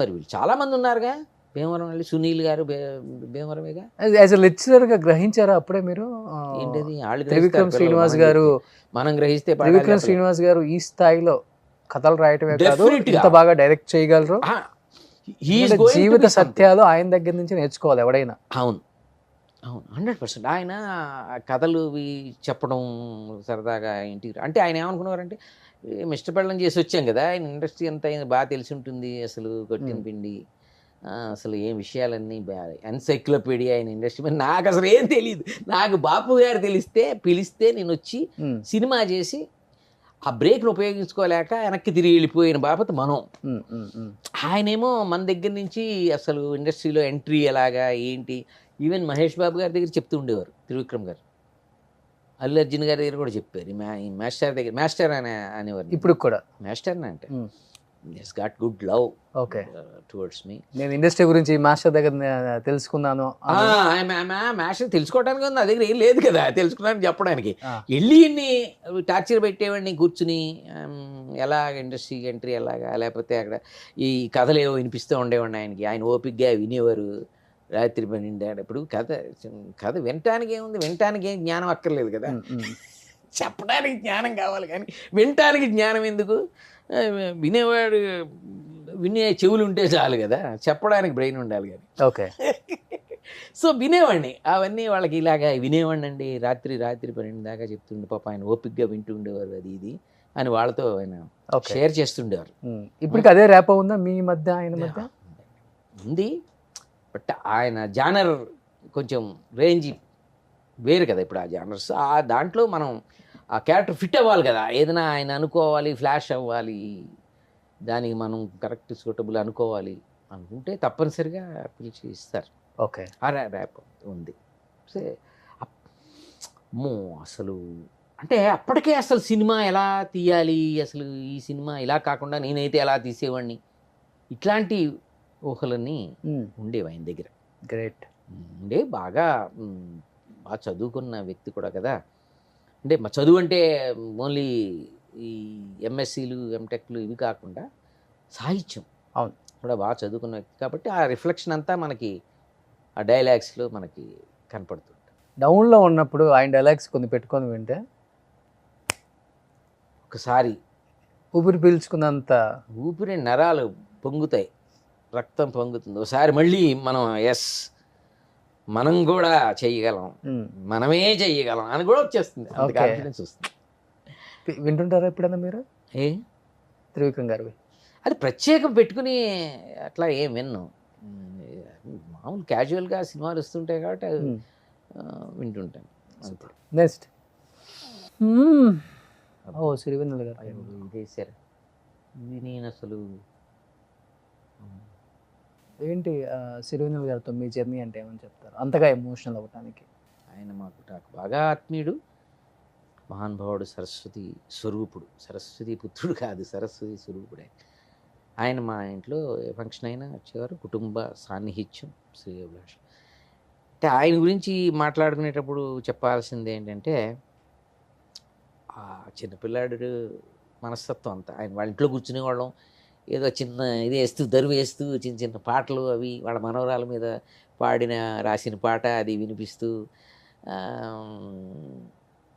మరి వీళ్ళు చాలా మంది ఉన్నారుగా భీమవరం వెళ్ళి. సునీల్ గారు భీమవరమేగా. యాజ్ ఎ లెక్చరర్ గా గ్రహించారా అప్పుడే మీరు? ఏంటది? త్రివిక్రమ్ శ్రీనివాస్ గారు, మనం గ్రహిస్తే త్రివిక్రమ్ శ్రీనివాస్ గారు ఈ స్థాయిలో కథలు రాయటమే కాదు, ఇంత బాగా డైరెక్ట్ చేయగలరు. జీవిత సత్యాలు ఆయన దగ్గర నుంచి నేర్చుకోవాలి ఎవడైనా. అవును, 100%. ఆయన కథలు చెప్పడం సరదాగా ఇంటికి. అంటే ఆయన ఏమనుకున్నారంటే, మిస్టర్ పెళ్ళం చేసి వచ్చాం కదా, ఆయన ఇండస్ట్రీ అంతా ఆయన బాగా తెలిసి ఉంటుంది, అసలు కొట్టిన పిండి, అసలు ఏం విషయాలన్నీ ఎన్సైక్లోపీడియా ఆయన ఇండస్ట్రీ. మరి నాకు అసలు ఏం తెలియదు. నాకు బాపు గారు పిలిస్తే నేను వచ్చి సినిమా చేసి ఆ బ్రేక్ను ఉపయోగించుకోలేక వెనక్కి తిరిగి వెళ్ళిపోయిన బాపత మనం. ఆయనేమో మన దగ్గర నుంచి అసలు ఇండస్ట్రీలో ఎంట్రీ ఎలాగా ఏంటి, ఈవెన్ మహేష్ బాబు గారి దగ్గర చెప్తూ ఉండేవారు త్రివిక్రమ్ గారు. అల్లు అర్జున్ గారి దగ్గర కూడా చెప్పారు. మాస్టర్ దగ్గర మాస్టర్ అనేవారు. ఇప్పుడు కూడా మాస్టర్ అంటే he's got good love okay. Towards me. నేను ఇండస్ట్రీ గురించి మాస్టర్ దగ్గర తెలుసుకున్నాను. మ్యాష్ తెలుసుకోవడానికి ఉంది, నా దగ్గర ఏం లేదు కదా తెలుసుకోవడానికి చెప్పడానికి. వెళ్ళి టార్చర్ పెట్టేవాడిని కూర్చుని, ఎలా ఇండస్ట్రీకి ఎంట్రీ ఎలాగా, లేకపోతే అక్కడ ఈ కథలు ఏవో వినిపిస్తూ ఉండేవాడిని ఆయనకి. ఆయన ఓపిక్గా వినేవారు రాత్రి 12. ఇప్పుడు కథ వినటానికి ఏముంది, వినటానికి ఏం జ్ఞానం అక్కర్లేదు కదా, చెప్పడానికి జ్ఞానం కావాలి కానీ వినటానికి జ్ఞానం ఎందుకు. వినేవాడు వినే చెవులు ఉంటే చాలు కదా, చెప్పడానికి బ్రెయిన్ ఉండాలి కానీ. ఓకే. సో వినేవాడిని అవన్నీ వాళ్ళకి ఇలాగా వినేవాడిని అండి. రాత్రి 12 దాకా చెప్తుండే, పాప ఆయన ఓపిక్గా వింటూ ఉండేవారు అది ఇది అని వాళ్ళతో ఆయన షేర్ చేస్తుండేవారు. ఇప్పటికి అదే ర్యాప్ ఉందా మీ మధ్య ఆయన మధ్య? ఉంది, బట్ ఆయన జానర్ కొంచెం రేంజ్ వేరు కదా ఇప్పుడు ఆ జానర్స్. ఆ దాంట్లో మనం ఆ క్యారెక్టర్ ఫిట్ అవ్వాలి కదా, ఏదైనా ఆయన అనుకోవాలి, ఫ్లాష్ అవ్వాలి, దానికి మనం కరెక్ట్ సూటబుల్ అనుకోవాలి అనుకుంటే తప్పనిసరిగా పిలిచి ఇస్తారు. ఓకే. ఆ ర్యాప్ ఉంది. సో అసలు అంటే అప్పటికే అసలు సినిమా ఎలా తీయాలి, అసలు ఈ సినిమా ఇలా కాకుండా నేనైతే ఎలా తీసేవాడిని, ఇట్లాంటి ఊహలన్నీ ఉండేవి ఆయన దగ్గర. గ్రేట్. బాగా చదువుకున్న వ్యక్తి కూడా కదా. అంటే మా చదువు అంటే ఓన్లీ ఈ ఎంఎస్సీలు ఎంటెక్లు ఇవి కాకుండా సాహిత్యం అవును కూడా బాగా చదువుకున్న వ్యక్తి కాబట్టి ఆ రిఫ్లెక్షన్ అంతా మనకి ఆ డైలాగ్స్లో మనకి కనపడుతుంది. డౌన్లో ఉన్నప్పుడు ఆయన డైలాగ్స్ కొన్ని పెట్టుకొని వింటే ఒకసారి ఊపిరి పీల్చుకున్నంత ఊపిరి నరాలు పొంగుతాయి, రక్తం పొంగుతుంది. ఒకసారి మళ్ళీ మనం మనం కూడా చెయ్యగలం, మనమే చెయ్యగలం అని కూడా వచ్చేస్తుంది, అంత కాన్ఫిడెన్స్ వస్తుంది. వింటుంటారా ఎప్పుడన్నా మీరు త్రివిక్రమ్ గారు? అది ప్రత్యేకం పెట్టుకుని అట్లా ఏం విన్ను, మామూలు క్యాజువల్గా సినిమాలు వస్తుంటాయి కాబట్టి వింటుంటాను అంతే. నెక్స్ట్ సిరివెన్నెల గారు ఇదేసారు, ఇది నేను అసలు ఏంటి సిరివెన్నెల గారితో మీ జర్నీ అంటే ఏమని చెప్తారు అంతగా ఎమోషనల్ అవ్వటానికి? ఆయన నాకు బాగా ఆత్మీయుడు, మహానుభావుడు, సరస్వతి స్వరూపుడు, సరస్వతి పుత్రుడు కాదు, సరస్వతి స్వరూపుడే. ఆయన మా ఇంట్లో ఏ ఫంక్షన్ అయినా వచ్చేవారు, కుటుంబ సాన్నిహిత్యం, శ్రేయోభిలాష్. అంటే ఆయన గురించి మాట్లాడుకునేటప్పుడు చెప్పాల్సింది ఏంటంటే ఆ చిన్నపిల్లాడు మనస్తత్వం అంతా. ఆయన వాళ్ళ ఇంట్లో కూర్చునేవాళ్ళం, ఏదో చిన్న ఇది వేస్తూ దరువు వేస్తూ చిన్న చిన్న పాటలు అవి వాళ్ళ మనవరాల మీద రాసిన పాట అది వినిపిస్తూ,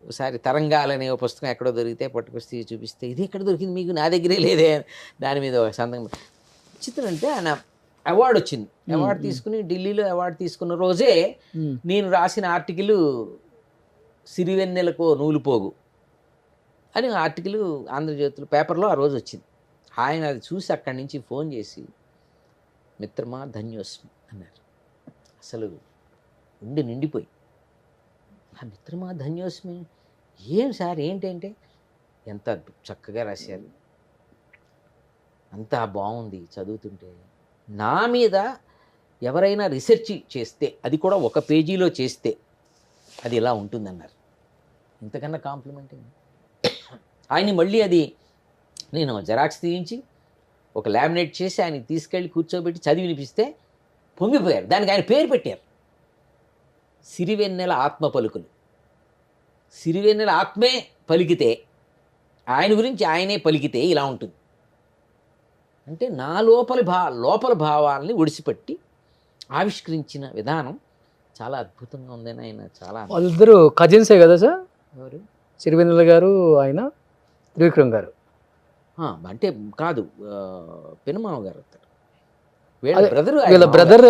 ఒకసారి తరంగాలనే ఒక పుస్తకం ఎక్కడో దొరికితే పట్టుకొస్తే చూపిస్తే, ఇది ఎక్కడ దొరికింది మీకు, నా దగ్గరే లేదే, దాని మీద ఒక సందర్భం. చిత్రం అంటే ఆయన అవార్డు వచ్చింది, అవార్డు తీసుకుని ఢిల్లీలో అవార్డు తీసుకున్న రోజే నేను రాసిన ఆర్టికల్ సిరివెన్నెలకు నూలుపోగు అని ఆర్టికల్ ఆంధ్రజ్యోతిలో పేపర్లో ఆ రోజు వచ్చింది. ఆయన అది చూసి అక్కడి నుంచి ఫోన్ చేసి మిత్రమా ధన్యోస్మి అన్నారు. అసలు ఉండి నిండిపోయి, ఆ మిత్రమా ధన్యోస్మి ఏం సార్ ఏంటంటే, ఎంత చక్కగా రాశారు, అంతా బాగుంది చదువుతుంటే, నా మీద ఎవరైనా రీసెర్చ్ చేస్తే అది కూడా ఒక పేజీలో చేస్తే అది ఇలా ఉంటుందన్నారు. ఇంతకన్నా కాంప్లిమెంట్ ఏంటి? ఆయన్ని మళ్ళీ అది నేను జెరాక్స్ తీయించి ఒక లామినేట్ చేసి ఆయనకి తీసుకెళ్ళి కూర్చోబెట్టి చదివి వినిపిస్తే పొంగిపోయారు. దానికి ఆయన పేరు పెట్టారు, సిరివెన్నెల ఆత్మ పలుకులు. సిరివెన్నెల ఆత్మే పలికితే, ఆయన గురించి ఆయనే పలికితే ఇలా ఉంటుంది అంటే, నా లోపల భావాలని ఒడిసిపట్టి ఆవిష్కరించిన విధానం చాలా అద్భుతంగా ఉందని ఆయన చాలా. వాళ్ళిద్దరు కజిన్సే కదా సార్? ఎవరు? సిరివెన్నెల గారు, ఆయన త్రివిక్రమ్ గారు. అంటే కాదు, పెనుమామ గారు అవుతారు. వీళ్ళ బ్రదర్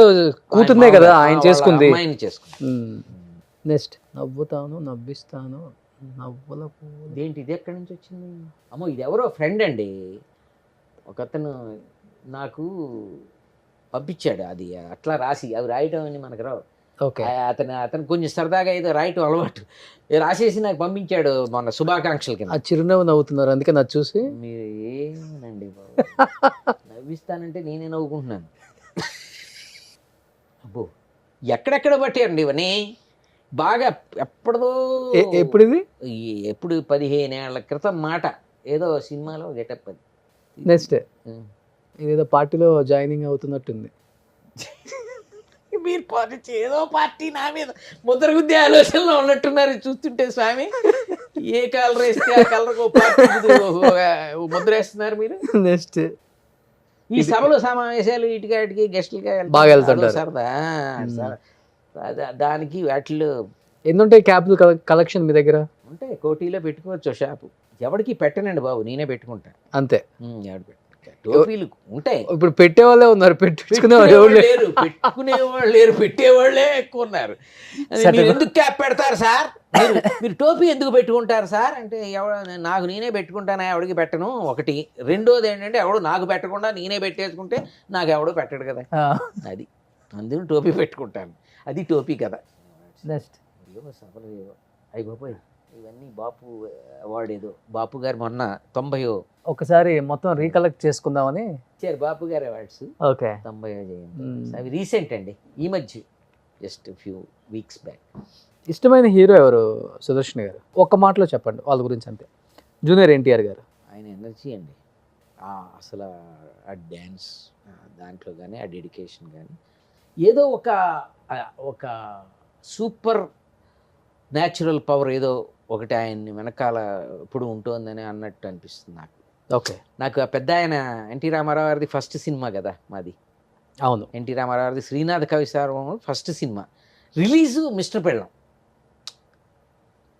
కూతుర్నే కదా ఆయన చేసుకుంది. అమ్మాయిని చేసుకుంది. నెక్స్ట్ నవ్వుతాను నవ్విస్తాను నవ్వుల ఏంటి ఇది ఎక్కడి నుంచి వచ్చింది? అమ్మో, ఇది ఎవరో ఫ్రెండ్ అండి, ఒకతను నాకు పంపించాడు. అది అట్లా రాసి అవి రాయటం అని మనకు రావు. ఓకే. అతను కొంచెం సరదాగా ఏదో రాయటం అలవాటు, రాసేసి నాకు పంపించాడు మొన్న శుభాకాంక్షలకి. ఆ చిరునవ్వు నవ్వుతున్నారు, అందుకే నాకు చూసి మీరు ఏమనండి బాబు, నవ్విస్తానంటే నేనే నవ్వుకుంటున్నాను. అబ్బో, ఎక్కడెక్కడ పట్టారండి ఇవన్నీ బాగా. ఎప్పుడో ఎప్పుడు 15 ఏళ్ల క్రితం మాట, ఏదో సినిమాలో గెటప్ అది. నెక్స్ట్ ఇదేదో పార్టీలో జాయినింగ్ అవుతున్నట్టుంది. మీరు పార్టీ ఏదో పార్టీ నా మీద ముద్ర గుద్దే ఆలోచనలో ఉన్నట్టున్నారు చూస్తుంటే స్వామి. ఏ కలర్ వేస్తే ఆ కలర్ ముద్ర వేస్తున్నారు మీరు. నెక్స్ట్ ఈ సభలు సమావేశాలు ఇటుకాటికి గెస్టులకి బాగా వెళ్తుంటారు. సరదా దానికి వాటిలో ఎన్ని ఉంటాయి క్యాబ్ కలెక్షన్ మీ దగ్గర? ఉంటాయి, కోటీలో పెట్టుకోవచ్చు షాపు. ఎవరికి పెట్టనండి బాబు, నేనే పెట్టుకుంటా అంతే. ఎవడు పెట్టు టోపీలు ఉంటాయి. ఇప్పుడు పెట్టే వాళ్ళే ఉన్నారు, పెట్టుకునే వాళ్ళు లేరు, పెట్టుకునేవాళ్ళు లేరు, పెట్టేవాళ్ళే ఎక్కువ ఉన్నారు. మీరు ఎందుకు క్యాప్ పెడతారు సార్, మీరు టోపీ ఎందుకు పెట్టుకుంటారు సార్ అంటే, నాకు నేనే పెట్టుకుంటానా, ఎవడికి పెట్టను ఒకటి. రెండోది ఏంటంటే, ఎవడు నాకు పెట్టకుండా నేనే పెట్టేసుకుంటే నాకు ఎవడో పెట్టడు కదా, అది అందులో టోపీ పెట్టుకుంటాను. అది టోపీ కదా. నెక్స్ట్ సభలు అయిపోయి ఇవన్నీ బాపు అవార్డు ఏదో బాపు గారు మొన్న 90 ఒకసారి మొత్తం రీకలెక్ట్ చేసుకుందామని ఇచ్చారు బాపు గారు అవార్డ్స్. ఓకే, 90 అవి రీసెంట్ అండి, ఈ మధ్య జస్ట్ ఫ్యూ వీక్స్ బ్యాక్. ఇష్టమైన హీరో ఎవరు సుదర్శన్ గారు? ఒక్క మాటలో చెప్పండి వాళ్ళ గురించి అంతే. జూనియర్ ఎన్టీఆర్ గారు. ఆయన ఎనర్జీ అండి, అసలు ఆ డ్యాన్స్ దాంట్లో కానీ, ఆ డెడికేషన్ కానీ, ఏదో ఒక సూపర్ న్యాచురల్ పవర్ ఏదో ఒకటి ఆయన్ని వెనకాల ఇప్పుడు ఉంటుందని అన్నట్టు అనిపిస్తుంది నాకు. ఓకే, నాకు ఆ పెద్ద ఆయన ఎన్టీ రామారావు గారిది ఫస్ట్ సినిమా కదా మాది. అవును, ఎన్టీ రామారావు గారిది శ్రీనాథ కవిసార్వభౌముడు ఫస్ట్ సినిమా release mister Pellam,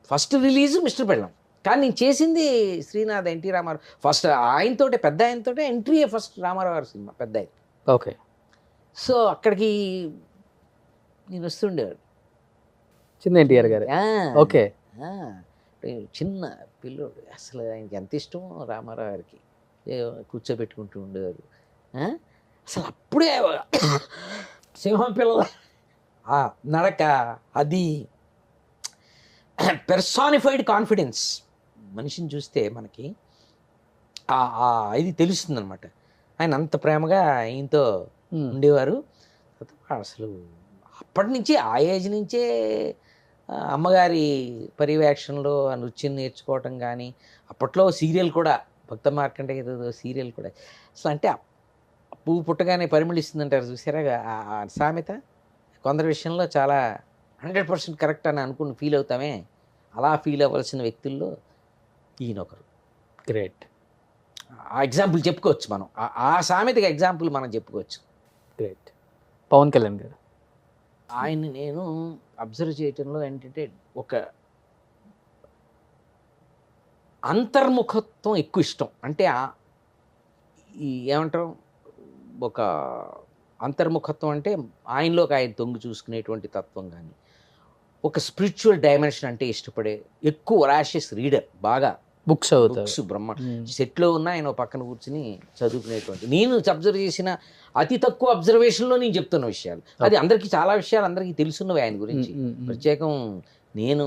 first release mister Pellam. కానీ నేను చేసింది శ్రీనాథ్ ఎన్టీ రామారావు ఫస్ట్, ఆయనతోటే పెద్ద ఆయనతోటే ఎంట్రీ ఫస్ట్ రామారావు గారి సినిమా పెద్ద ఆయన. ఓకే, సో అక్కడికి నేను వస్తుండేవాడు. చిన్న ఎన్టీఆర్ గారు. ఓకే, చిన్న పిల్లోడు, అసలు ఆయనకి ఎంత ఇష్టమో రామారావు గారికి, కూర్చోబెట్టుకుంటూ ఉండేవారు. అసలు అప్పుడే సింహం పిల్లల నడక, అది పెర్సానిఫైడ్ కాన్ఫిడెన్స్. మనిషిని చూస్తే మనకి ఇది తెలుస్తుంది అనమాట. ఆయన అంత ప్రేమగా ఆయనతో ఉండేవారు. అసలు అప్పటి నుంచి ఆ ఏజ్ నుంచే అమ్మగారి పర్యవేక్షణలో ఆ నృత్యం నేర్చుకోవటం కానీ, అప్పట్లో సీరియల్ కూడా భక్త మార్కండేయ ఏదో సీరియల్ కూడా అసలు అంటే పువ్వు పుట్టగానే పరిమళిస్తుందంటారు చూసారా ఆ సామెత. కొందరి విషయంలో చాలా 100% కరెక్ట్ అని అనుకుని ఫీల్ అవుతామే, అలా ఫీల్ అవ్వాల్సిన వ్యక్తుల్లో ఈయనొకరు. గ్రేట్. ఆ ఎగ్జాంపుల్ చెప్పుకోవచ్చు మనం, ఆ సామెతకి ఎగ్జాంపుల్ మనం చెప్పుకోవచ్చు. గ్రేట్. పవన్ కళ్యాణ్ గారు. ఆయన్ని నేను అబ్జర్వ్ చేయటంలో ఏంటంటే ఒక అంతర్ముఖత్వం ఎక్కువ ఇష్టం. అంటే ఈ ఏమంటాం, ఒక అంతర్ముఖత్వం అంటే ఆయనలోకి ఆయన తొంగి చూసుకునేటువంటి తత్వం కానీ, ఒక స్పిరిచువల్ డైమెన్షన్ అంటే ఇష్టపడే, ఎక్కువ ర్యాషెస్ రీడర్, బాగా బుక్స్ బుక్స్ బ్రహ్మ సెట్లో ఉన్న ఆయన పక్కన కూర్చుని చదువుకునేటువంటి. నేను అబ్జర్వ్ చేసిన అతి తక్కువ అబ్జర్వేషన్లో నేను చెప్తున్న విషయాలు, అది అందరికీ చాలా విషయాలు అందరికీ తెలుసున్నవి ఆయన గురించి. ప్రత్యేకం నేను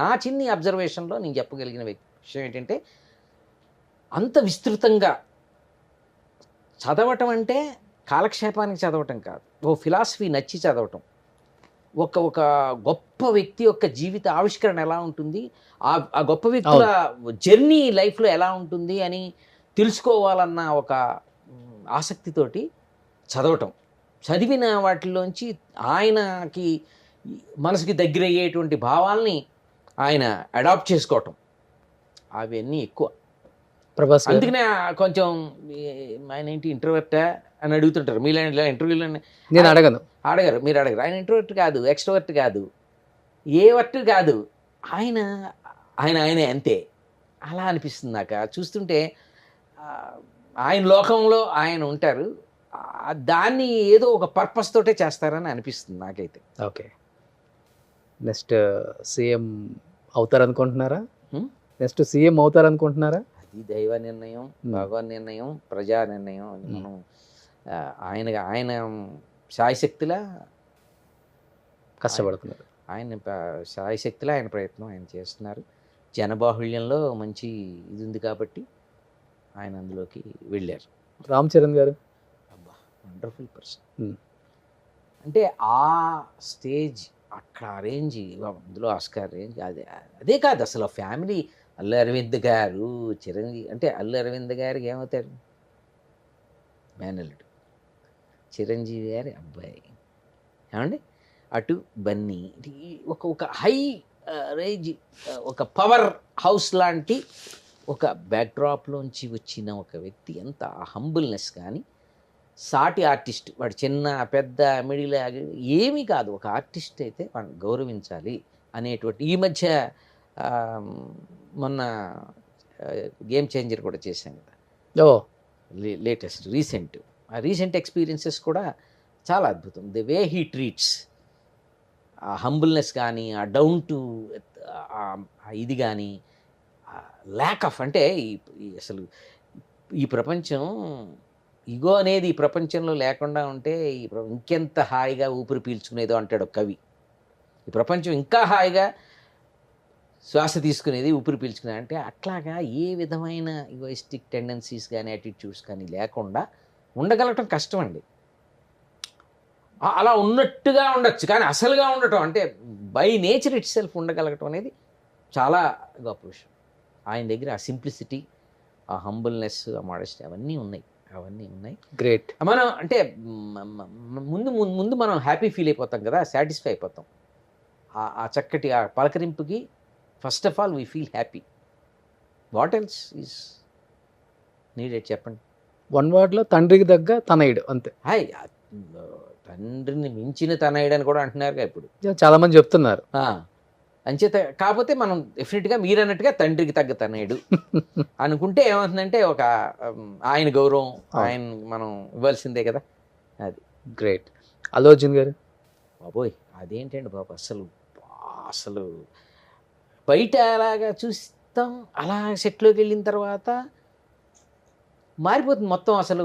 నా చిన్ని అబ్జర్వేషన్లో నేను చెప్పగలిగిన విషయం ఏంటంటే, అంత విస్తృతంగా చదవటం అంటే కాలక్షేపానికి చదవటం కాదు, ఓ ఫిలాసఫీ నచ్చి చదవటం. ఒక గొప్ప వ్యక్తి యొక్క జీవిత ఆవిష్కరణ ఎలా ఉంటుంది, ఆ గొప్ప వ్యక్తుల జర్నీ లైఫ్లో ఎలా ఉంటుంది అని తెలుసుకోవాలన్న ఒక ఆసక్తితోటి చదవటం. చదివిన వాటిలోంచి ఆయనకి మనసుకి దగ్గర అయ్యేటువంటి భావాల్ని ఆయన అడాప్ట్ చేసుకోవటం, అవన్నీ ఎక్కువ. ప్రభాస్. అందుకనే కొంచెం ఆయన ఏంటి ఇంట్రోవర్టా అని అడుగుతుంటారు మీలాంటి ఇంటర్వ్యూలో. నేను అడగరు, మీరు అడగరు. ఆయన ఇంట్రోవర్ట్ కాదు, ఎక్స్ట్రోవర్ట్ కాదు, ఏ వర్ట్ కాదు, ఆయనే అంతే. అలా అనిపిస్తుంది నాకు చూస్తుంటే. ఆయన లోకంలో ఆయన ఉంటారు, దాన్ని ఏదో ఒక పర్పస్ తోటే చేస్తారని అనిపిస్తుంది నాకైతే. ఓకే, నెక్స్ట్ సీఎం అవుతారనుకుంటున్నారా? నెక్స్ట్ సీఎం అవుతారనుకుంటున్నారా? అది దైవ నిర్ణయం, భగవాన్ నిర్ణయం, ప్రజా నిర్ణయం. మనం ఆయన శాయశక్తిలా కష్టపడుతున్నారు, ఆయన శాయశక్తిలా ఆయన ప్రయత్నం ఆయన చేస్తున్నారు. జనబాహుళ్యంలో మంచి ఇది ఉంది కాబట్టి ఆయన అందులోకి వెళ్ళారు. రామ్ చరణ్ గారు. అబ్బా, వండర్ఫుల్ పర్సన్. అంటే ఆ స్టేజ్ అక్కడ రేంజ్, అందులో ఆస్కార్ రేంజ్, అదే కాదు అసలు ఫ్యామిలీ అల్లు అరవింద్ గారు చిరంజీవి అంటే అల్లు అరవింద్ గారికి ఏమవుతాడు మేనల్లుడు, చిరంజీవి గారి అబ్బాయి ఏమండి, అటు బన్నీ ఒక ఒక హై రేంజ్ ఒక పవర్ హౌస్ లాంటి ఒక బ్యాక్డ్రాప్లోంచి వచ్చిన ఒక వ్యక్తి ఎంత హంబుల్నెస్ కానీ సాటి ఆర్టిస్ట్ వాడు చిన్న పెద్ద మిడిల్ ఏమీ కాదు, ఒక ఆర్టిస్ట్ అయితే వాడిని గౌరవించాలి అనేటువంటి ఈ మధ్య మొన్న గేమ్ చేంజర్ కూడా చేశాం కదా, ఓ లేటెస్ట్ రీసెంట్ ఎక్స్పీరియన్సెస్ కూడా చాలా అద్భుతం. ది వే హీ ట్రీట్స్ ఆ హంబుల్నెస్ కానీ ఆ డౌన్ టు ఇది కానీ ల్యాక్ ఆఫ్ అంటే అసలు ఈ ప్రపంచం ఇగో అనేది ఈ ప్రపంచంలో లేకుండా ఉంటే ఇంకెంత హాయిగా ఊపిరి పీల్చుకునేదో అంటాడు ఒక కవి. ఈ ప్రపంచం ఇంకా హాయిగా శ్వాస తీసుకునేది ఊపిరి పీల్చుకునేది అంటే అట్లాగా ఏ విధమైన ఈగోయిస్టిక్ టెండెన్సీస్ కానీ యాటిట్యూడ్స్ కానీ లేకుండా ఉండగలగటం కష్టం అండి. అలా ఉన్నట్టుగా ఉండొచ్చు కానీ అసలుగా ఉండటం అంటే బై నేచర్ ఇట్ సెల్ఫ్ ఉండగలగటం అనేది చాలా గొప్ప విషయం. ఆయన దగ్గర ఆ సింప్లిసిటీ, ఆ హంబుల్నెస్, ఆ మోడెస్టీ అవన్నీ ఉన్నాయి. గ్రేట్. మనం అంటే ముందు మనం హ్యాపీ ఫీల్ అయిపోతాం కదా, సాటిస్ఫై అయిపోతాం. ఆ చక్కటి ఆ పలకరింపుకి first of all we feel happy. What else is needed చెప్పండి. వన్ వర్డ్లో తండ్రికి దగ్గ తనయుడు అంతే. హాయ్, తండ్రిని మించిన తనయుడని కూడా అంటున్నారు ఇప్పుడు, చాలా మంది చెప్తున్నారు. అంచేత కాకపోతే మనం డెఫినెట్గా మీరు అన్నట్టుగా తండ్రికి తగ్గ తనయుడు అనుకుంటే ఏమవుతుందంటే ఒక ఆయన గౌరవం ఆయన మనం ఇవ్వాల్సిందే కదా. అది గ్రేట్. అల్లు అర్జున్ గారు బాబోయ్ అదేంటండి బాబు, అసలు బయట అలాగా చూస్తాం, అలా సెట్లోకి వెళ్ళిన తర్వాత మారిపోతుంది మొత్తం. అసలు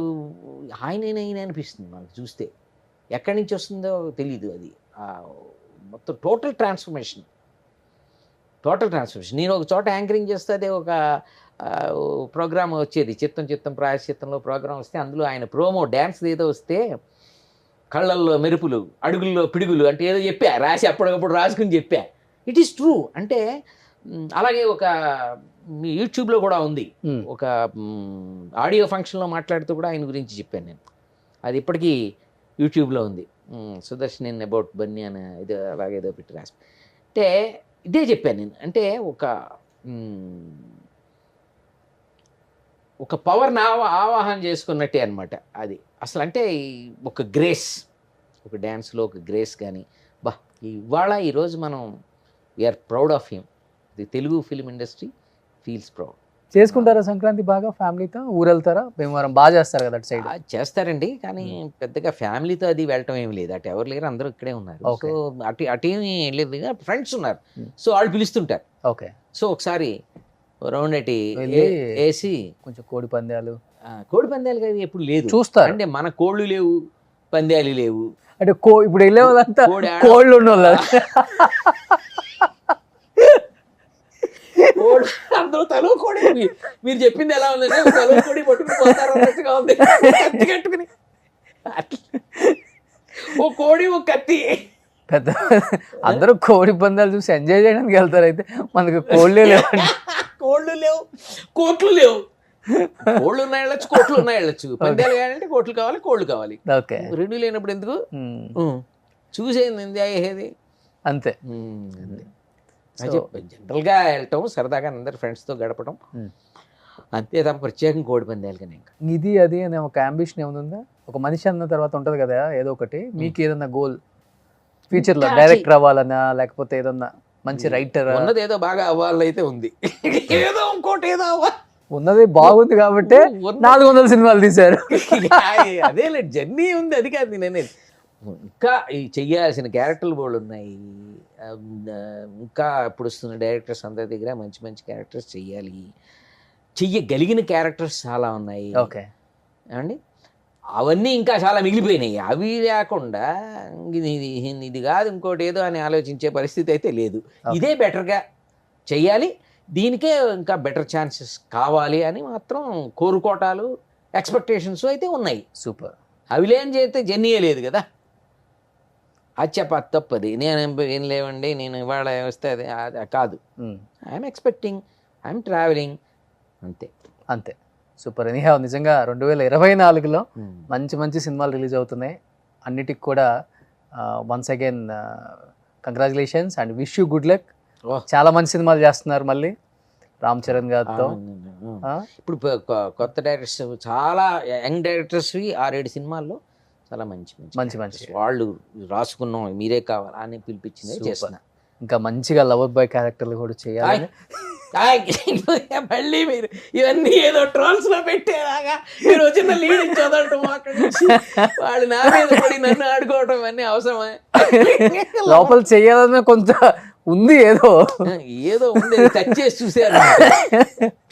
ఆయన అనిపిస్తుంది మనకు చూస్తే, ఎక్కడి నుంచి వస్తుందో తెలీదు. అది మొత్తం టోటల్ ట్రాన్స్ఫర్మేషన్. నేను ఒక చోట యాంకరింగ్ చేస్తే అదే ఒక ప్రోగ్రామ్ వచ్చేది, చిత్తం ప్రాయశ్చిత్తంలో ప్రోగ్రామ్ వస్తే అందులో ఆయన ప్రోమో డ్యాన్స్ ఏదో వస్తే కళ్ళల్లో మెరుపులు అడుగుల్లో పిడుగులు అంటే ఏదో చెప్పా, రాసి అప్పటికప్పుడు రాసుకుని చెప్పా. It is true. అంటే అలాగే ఒక మీ యూట్యూబ్లో కూడా ఉంది, ఒక ఆడియో ఫంక్షన్లో మాట్లాడుతూ కూడా ఆయన గురించి చెప్పాను నేను. అది ఇప్పటికీ యూట్యూబ్లో ఉంది. సుదర్శన్ అబౌట్ బన్నీ అని ఇది అలాగేదో పెట్టి రాసి అంటే ఇదే చెప్పాను నేను. అంటే ఒక పవర్ని ఆవాహన చేసుకున్నట్టే అనమాట అది. అసలు అంటే ఒక గ్రేస్, ఒక డ్యాన్స్లో ఒక గ్రేస్ కానీ ఇవాళ ఈరోజు మనం we are proud of him. The Telugu film industry feels proud. చేసుకుంటారా సంక్రాంతి బాగా ఫ్యామిలీతో? ఊరు వెళ్తారా? భీమవరం బాగా చేస్తారు కదా అటు సైడ్. చేస్తారండి కానీ పెద్దగా ఫ్యామిలీతో అది వెళ్ళటం ఏమి లేదు. అటు ఎవరు లేరు, అందరూ ఇక్కడే ఉన్నారు. సో అటేమి లేదు, ఫ్రెండ్స్ ఉన్నారు, సో వాళ్ళు పిలుస్తుంటారు. ఓకే. సో ఒకసారి రౌండ్ అట్టి వేసి కొంచెం కోడి పందాలు అవి ఎప్పుడు లేదు చూస్తారు. అంటే మన కోళ్ళు లేవు, పందాలు లేవు. అంటే ఇప్పుడు వెళ్ళే వాళ్ళంతా కోళ్ళు ఉన్న అందరూ తలో కోడి. మీరు చెప్పింది ఎలా ఉందంటే తలో కోడి పట్టుకుని పోతారు అన్నట్టుగా ఉంది. కత్తి కట్టుకుని ఓ కోడి ఓ కత్తి. పెద్ద అందరూ కోడి పందాలు చూసి ఎంజాయ్ చేయడానికి వెళ్తారు. అయితే మనకు కోళ్ళే లేవు, కోళ్ళు లేవు, కోట్లు లేవు. కోళ్ళు ఉన్నాయి వెళ్ళచ్చు, కోట్లు ఉన్నాయి వెళ్ళచ్చు. పందాలు కావాలంటే కోట్లు కావాలి, కోళ్ళు కావాలి. ఓకే. రెండు లేనప్పుడు ఎందుకు చూసేది ఎంజాయ్ అంతే. జనరల్గా వెళ్ళటం సరదాగా అందరు ఫ్రెండ్స్తో గడపడం అంతే తప్ప ప్రత్యేకం కోడి పందాలు కానీ. ఇంకా ఇది అది అనే ఒక అంబిషన్ ఏముందా? ఒక మనిషి అన్న తర్వాత ఉంటుంది కదా ఏదో ఒకటి. మీకు ఏదన్నా గోల్ ఫ్యూచర్లో డైరెక్టర్ అవ్వాలన్నా, లేకపోతే ఏదన్నా మంచి రైటర్? ఉన్నది ఏదో బాగా అవ్వాలైతే ఉంది, ఏదో ఇంకోటి ఏదో అవ్వాలి ఉన్నది బాగుంది కాబట్టి 400 సినిమాలు తీశారు. అదే జర్నీ ఉంది, అది కాదు నేను. ఇంకా ఈ చెయ్యాల్సిన క్యారెక్టర్లు బోర్డు ఉన్నాయి. ఇంకా ఇప్పుడు వస్తున్న డైరెక్టర్స్ అందరి దగ్గర మంచి మంచి క్యారెక్టర్స్ చెయ్యగలిగిన క్యారెక్టర్స్ చాలా ఉన్నాయి. ఓకే ఏమండి, అవన్నీ ఇంకా చాలా మిగిలిపోయినాయి. అవి లేకుండా ఇది కాదు ఇంకోటి ఏదో అని ఆలోచించే పరిస్థితి అయితే లేదు. ఇదే బెటర్గా చెయ్యాలి, దీనికే ఇంకా బెటర్ ఛాన్సెస్ కావాలి అని మాత్రం కోరుకోటాలు, ఎక్స్పెక్టేషన్స్ అయితే ఉన్నాయి. సూపర్. అవి లేని చేస్తే జర్నీయే లేదు కదా. అది తప్పది. నేను ఏం లేవండి, నేను ఇవాళ వస్తే అది కాదు. ఐఎమ్ ఎక్స్పెక్టింగ్ ఐఎమ్ ట్రావెలింగ్ అంతే. అంతే. సూపర్. ఎనీహౌ నిజంగా 2024లో మంచి మంచి సినిమాలు రిలీజ్ అవుతున్నాయి. అన్నిటికి కూడా once again congratulations and wish you good luck. Oh. చాలా మంచి సినిమాలు చేస్తున్నారు మళ్ళీ రామ్ చరణ్ గారితో. ఇప్పుడు కొత్త డైరెక్టర్స్ చాలా యంగ్ డైరెక్టర్స్వి 6-7 సినిమాల్లో చాలా మంచి మంచి వాళ్ళు రాసుకున్నాం మీరే కావాలా అని పిలిపించింది Super. చేస్తున్నా. ఇంకా మంచిగా లవర్ బాయ్ క్యారెక్టర్లు కూడా చేయాలి. మళ్ళీ మీరు ఇవన్నీ ఏదో ట్రోల్స్ లో పెట్టేలాగా మీరు వచ్చిన లీడ్ ఇచ్చోదంటాం అక్కడ నుంచి వాళ్ళు నా మీద పడి నన్ను ఆడుకోవడం అన్నీ అవసరమా? లోపల చేయాలన్న కొంత ఉంది, ఏదో ఉంది, టచ్ చేసి చూసారు.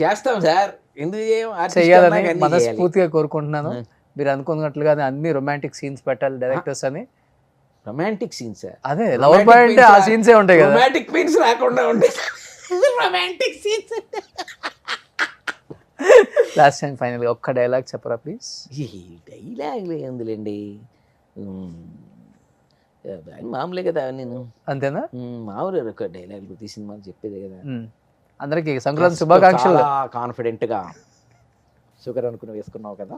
చేస్తాం సార్, ఎందుకు చేయాలని మనస్ఫూర్తిగా కోరుకుంటున్నాను. మీరు అనుకున్నట్లుగా అన్ని రొమాంటిక్ సీన్స్ పెట్టాలి డైరెక్టర్స్ అని. రొమాంటిక్ సీన్స్ అదే లవర్ బాయ్ అంటే ఆ సీన్సే ఉంటాయి కదా. రొమాంటిక్ సీన్స్ రాకుండా ఉంటాయి. Romantic scenes. Last time final ఒక్క డైలాగ్ చెప్పరా ప్లీజ్? డైలాగ్లు ఎందులేండి, మామూలే కదా నేను. అంతేనా? మామూలు ఒక డైలాగ్ ప్రతి సినిమాలు చెప్పేదే కదా. అందరికి సంక్రాంతి శుభాకాంక్షలు. కాన్ఫిడెంట్ గా షుగర్ అనుకుని వేసుకున్నావు కదా,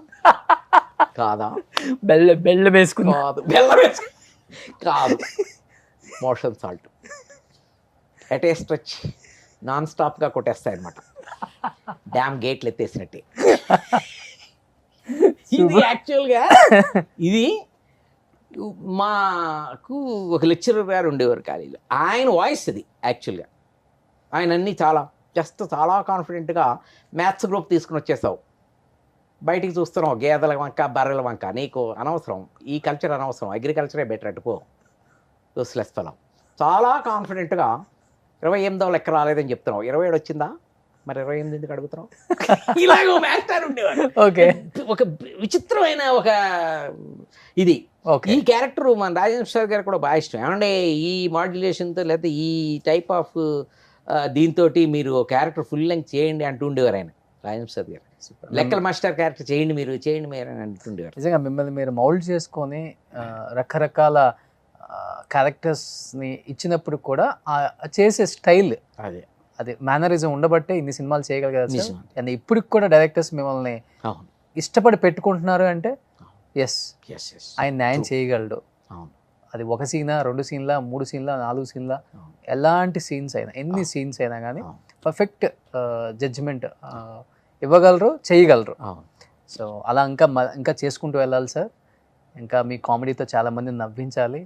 కాదా? బెల్లం వేసుకున్నా. బెల్లం వేసుకు కాదు, motion salt at a stretch non stop గా కొట్టేస్తాయి అనమాట. డ్యామ్ గేట్లు ఎత్తేసినట్టే. ఇది యాక్చువల్గా ఇది మాకు ఒక లెక్చరర్ గారు ఉండేవారు కాలేజీలో. ఆయన వాయిస్ అది యాక్చువల్గా. ఆయన అన్నీ చాలా కాన్ఫిడెంట్గా మ్యాథ్స్ గ్రూప్ తీసుకుని వచ్చేసావు, బయటికి చూస్తున్నావు గేదెల వంక బర్రెల వంక, నీకు అనవసరం, ఈ కల్చర్ అనవసరం, అగ్రికల్చరే బెటర్ అటుపో, యూస్లెస్ ఫలం. చాలా కాన్ఫిడెంట్గా 28వ లెక్క రాలేదని చెప్తున్నావు, 27 వచ్చిందా, మరి 28 ఎందుకు అడుగుతున్నావు? ఇలాగ మాస్టర్ ఉండేవాడు. ఓకే. ఒక విచిత్రమైన ఒక ఇది. ఈ క్యారెక్టర్ మన రాజేంద్ర ప్రసాద్ గారు కూడా బాగా ఇష్టం. ఏమంటే ఈ మాడ్యులేషన్తో లేకపోతే ఈ టైప్ ఆఫ్ దీంతో మీరు క్యారెక్టర్ ఫుల్ లెంగ్త్ చేయండి అంటూ ఉండేవారు ఆయన రాజేంద్ర ప్రసాద్ గారు. లెక్కల మాస్టర్ క్యారెక్టర్ చేయండి మీరు అని అంటుండేవారు. నిజంగా మిమ్మల్ని మీరు మౌల్డ్ చేసుకొని రకరకాల క్యారెక్టర్స్ని ఇచ్చినప్పుడు కూడా చేసే స్టైల్, అది మేనరిజం ఉండబట్టే ఇన్ని సినిమాలు చేయగలిగారు. అండ్ ఇప్పటికి కూడా డైరెక్టర్స్ మిమ్మల్ని ఇష్టపడి పెట్టుకుంటున్నారు అంటే ఎస్, ఆయన న్యాయం చేయగలడు. అది ఒక సీనా, 2 సీన్లా, 3 సీన్లా, 4 సీన్లా, ఎలాంటి సీన్స్ అయినా, ఎన్ని సీన్స్ అయినా కానీ పర్ఫెక్ట్ జడ్జిమెంట్ ఇవ్వగలరు, చేయగలరు. సో అలా ఇంకా చేసుకుంటూ వెళ్ళాలి సార్. ఇంకా మీ కామెడీతో చాలామందిని నవ్వించాలి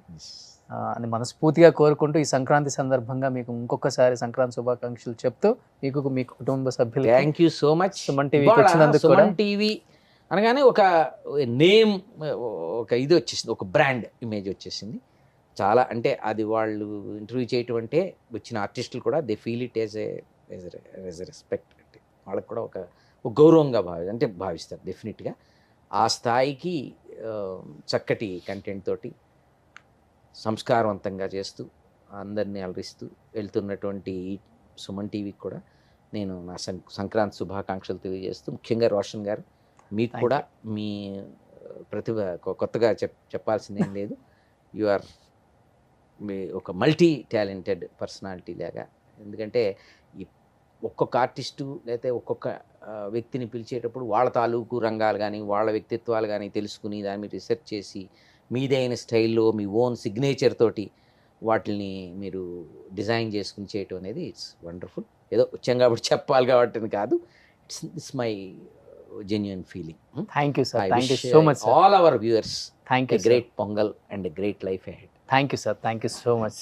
అని మనస్ఫూర్తిగా కోరుకుంటూ ఈ సంక్రాంతి సందర్భంగా మీకు ఇంకొకసారి సంక్రాంతి శుభాకాంక్షలు చెప్తూ మీకు మీ కుటుంబ సభ్యులు thank you so much. Suman టీవీకి వచ్చినందుకు కూడా. సుమన్ టీవీ అనగానే ఒక నేమ్, ఒక ఇది వచ్చేసింది, ఒక బ్రాండ్ ఇమేజ్ వచ్చేసింది. చాలా అంటే అది వాళ్ళు ఇంటర్వ్యూ చేయటం అంటే వచ్చిన ఆర్టిస్టులు కూడా they feel it as a respect. అంటే వాళ్ళకి కూడా ఒక గౌరవంగా భావిస్తారు డెఫినెట్గా. ఆ స్థాయికి చక్కటి కంటెంట్ తోటి సంస్కారవంతంగా చేస్తూ అందరినీ అలరిస్తూ వెళ్తున్నటువంటి సుమన్ టీవీకి కూడా నేను నా సంక్రాంతి శుభాకాంక్షలు తెలియజేస్తూ, ముఖ్యంగా రోషన్ గారు మీకు కూడా మీ ప్రతిభ కొత్తగా చెప్పాల్సిందేం లేదు. యు ఆర్ మీ ఒక మల్టీ టాలెంటెడ్ పర్సనాలిటీ లాగా. ఎందుకంటే ఒక్కొక్క ఆర్టిస్టు లేకపోతే ఒక్కొక్క వ్యక్తిని పిలిచేటప్పుడు వాళ్ళ తాలూకు రంగాలు కానీ వాళ్ళ వ్యక్తిత్వాలు కానీ తెలుసుకుని దాని మీద రీసెర్చ్ చేసి మీదైన స్టైల్లో మీ ఓన్ సిగ్నేచర్ తోటి వాటిని మీరు డిజైన్ చేసుకుని చేయటం అనేది ఇట్స్ వండర్ఫుల్. ఏదో వచ్చాం కాబట్టి చెప్పాలి కాబట్టి కాదు, it's my genuine feeling. Thank you sir. Thank you so much sir. All our viewers thank you, a great Pongal and a great life ahead. Thank you sir. Thank you so much.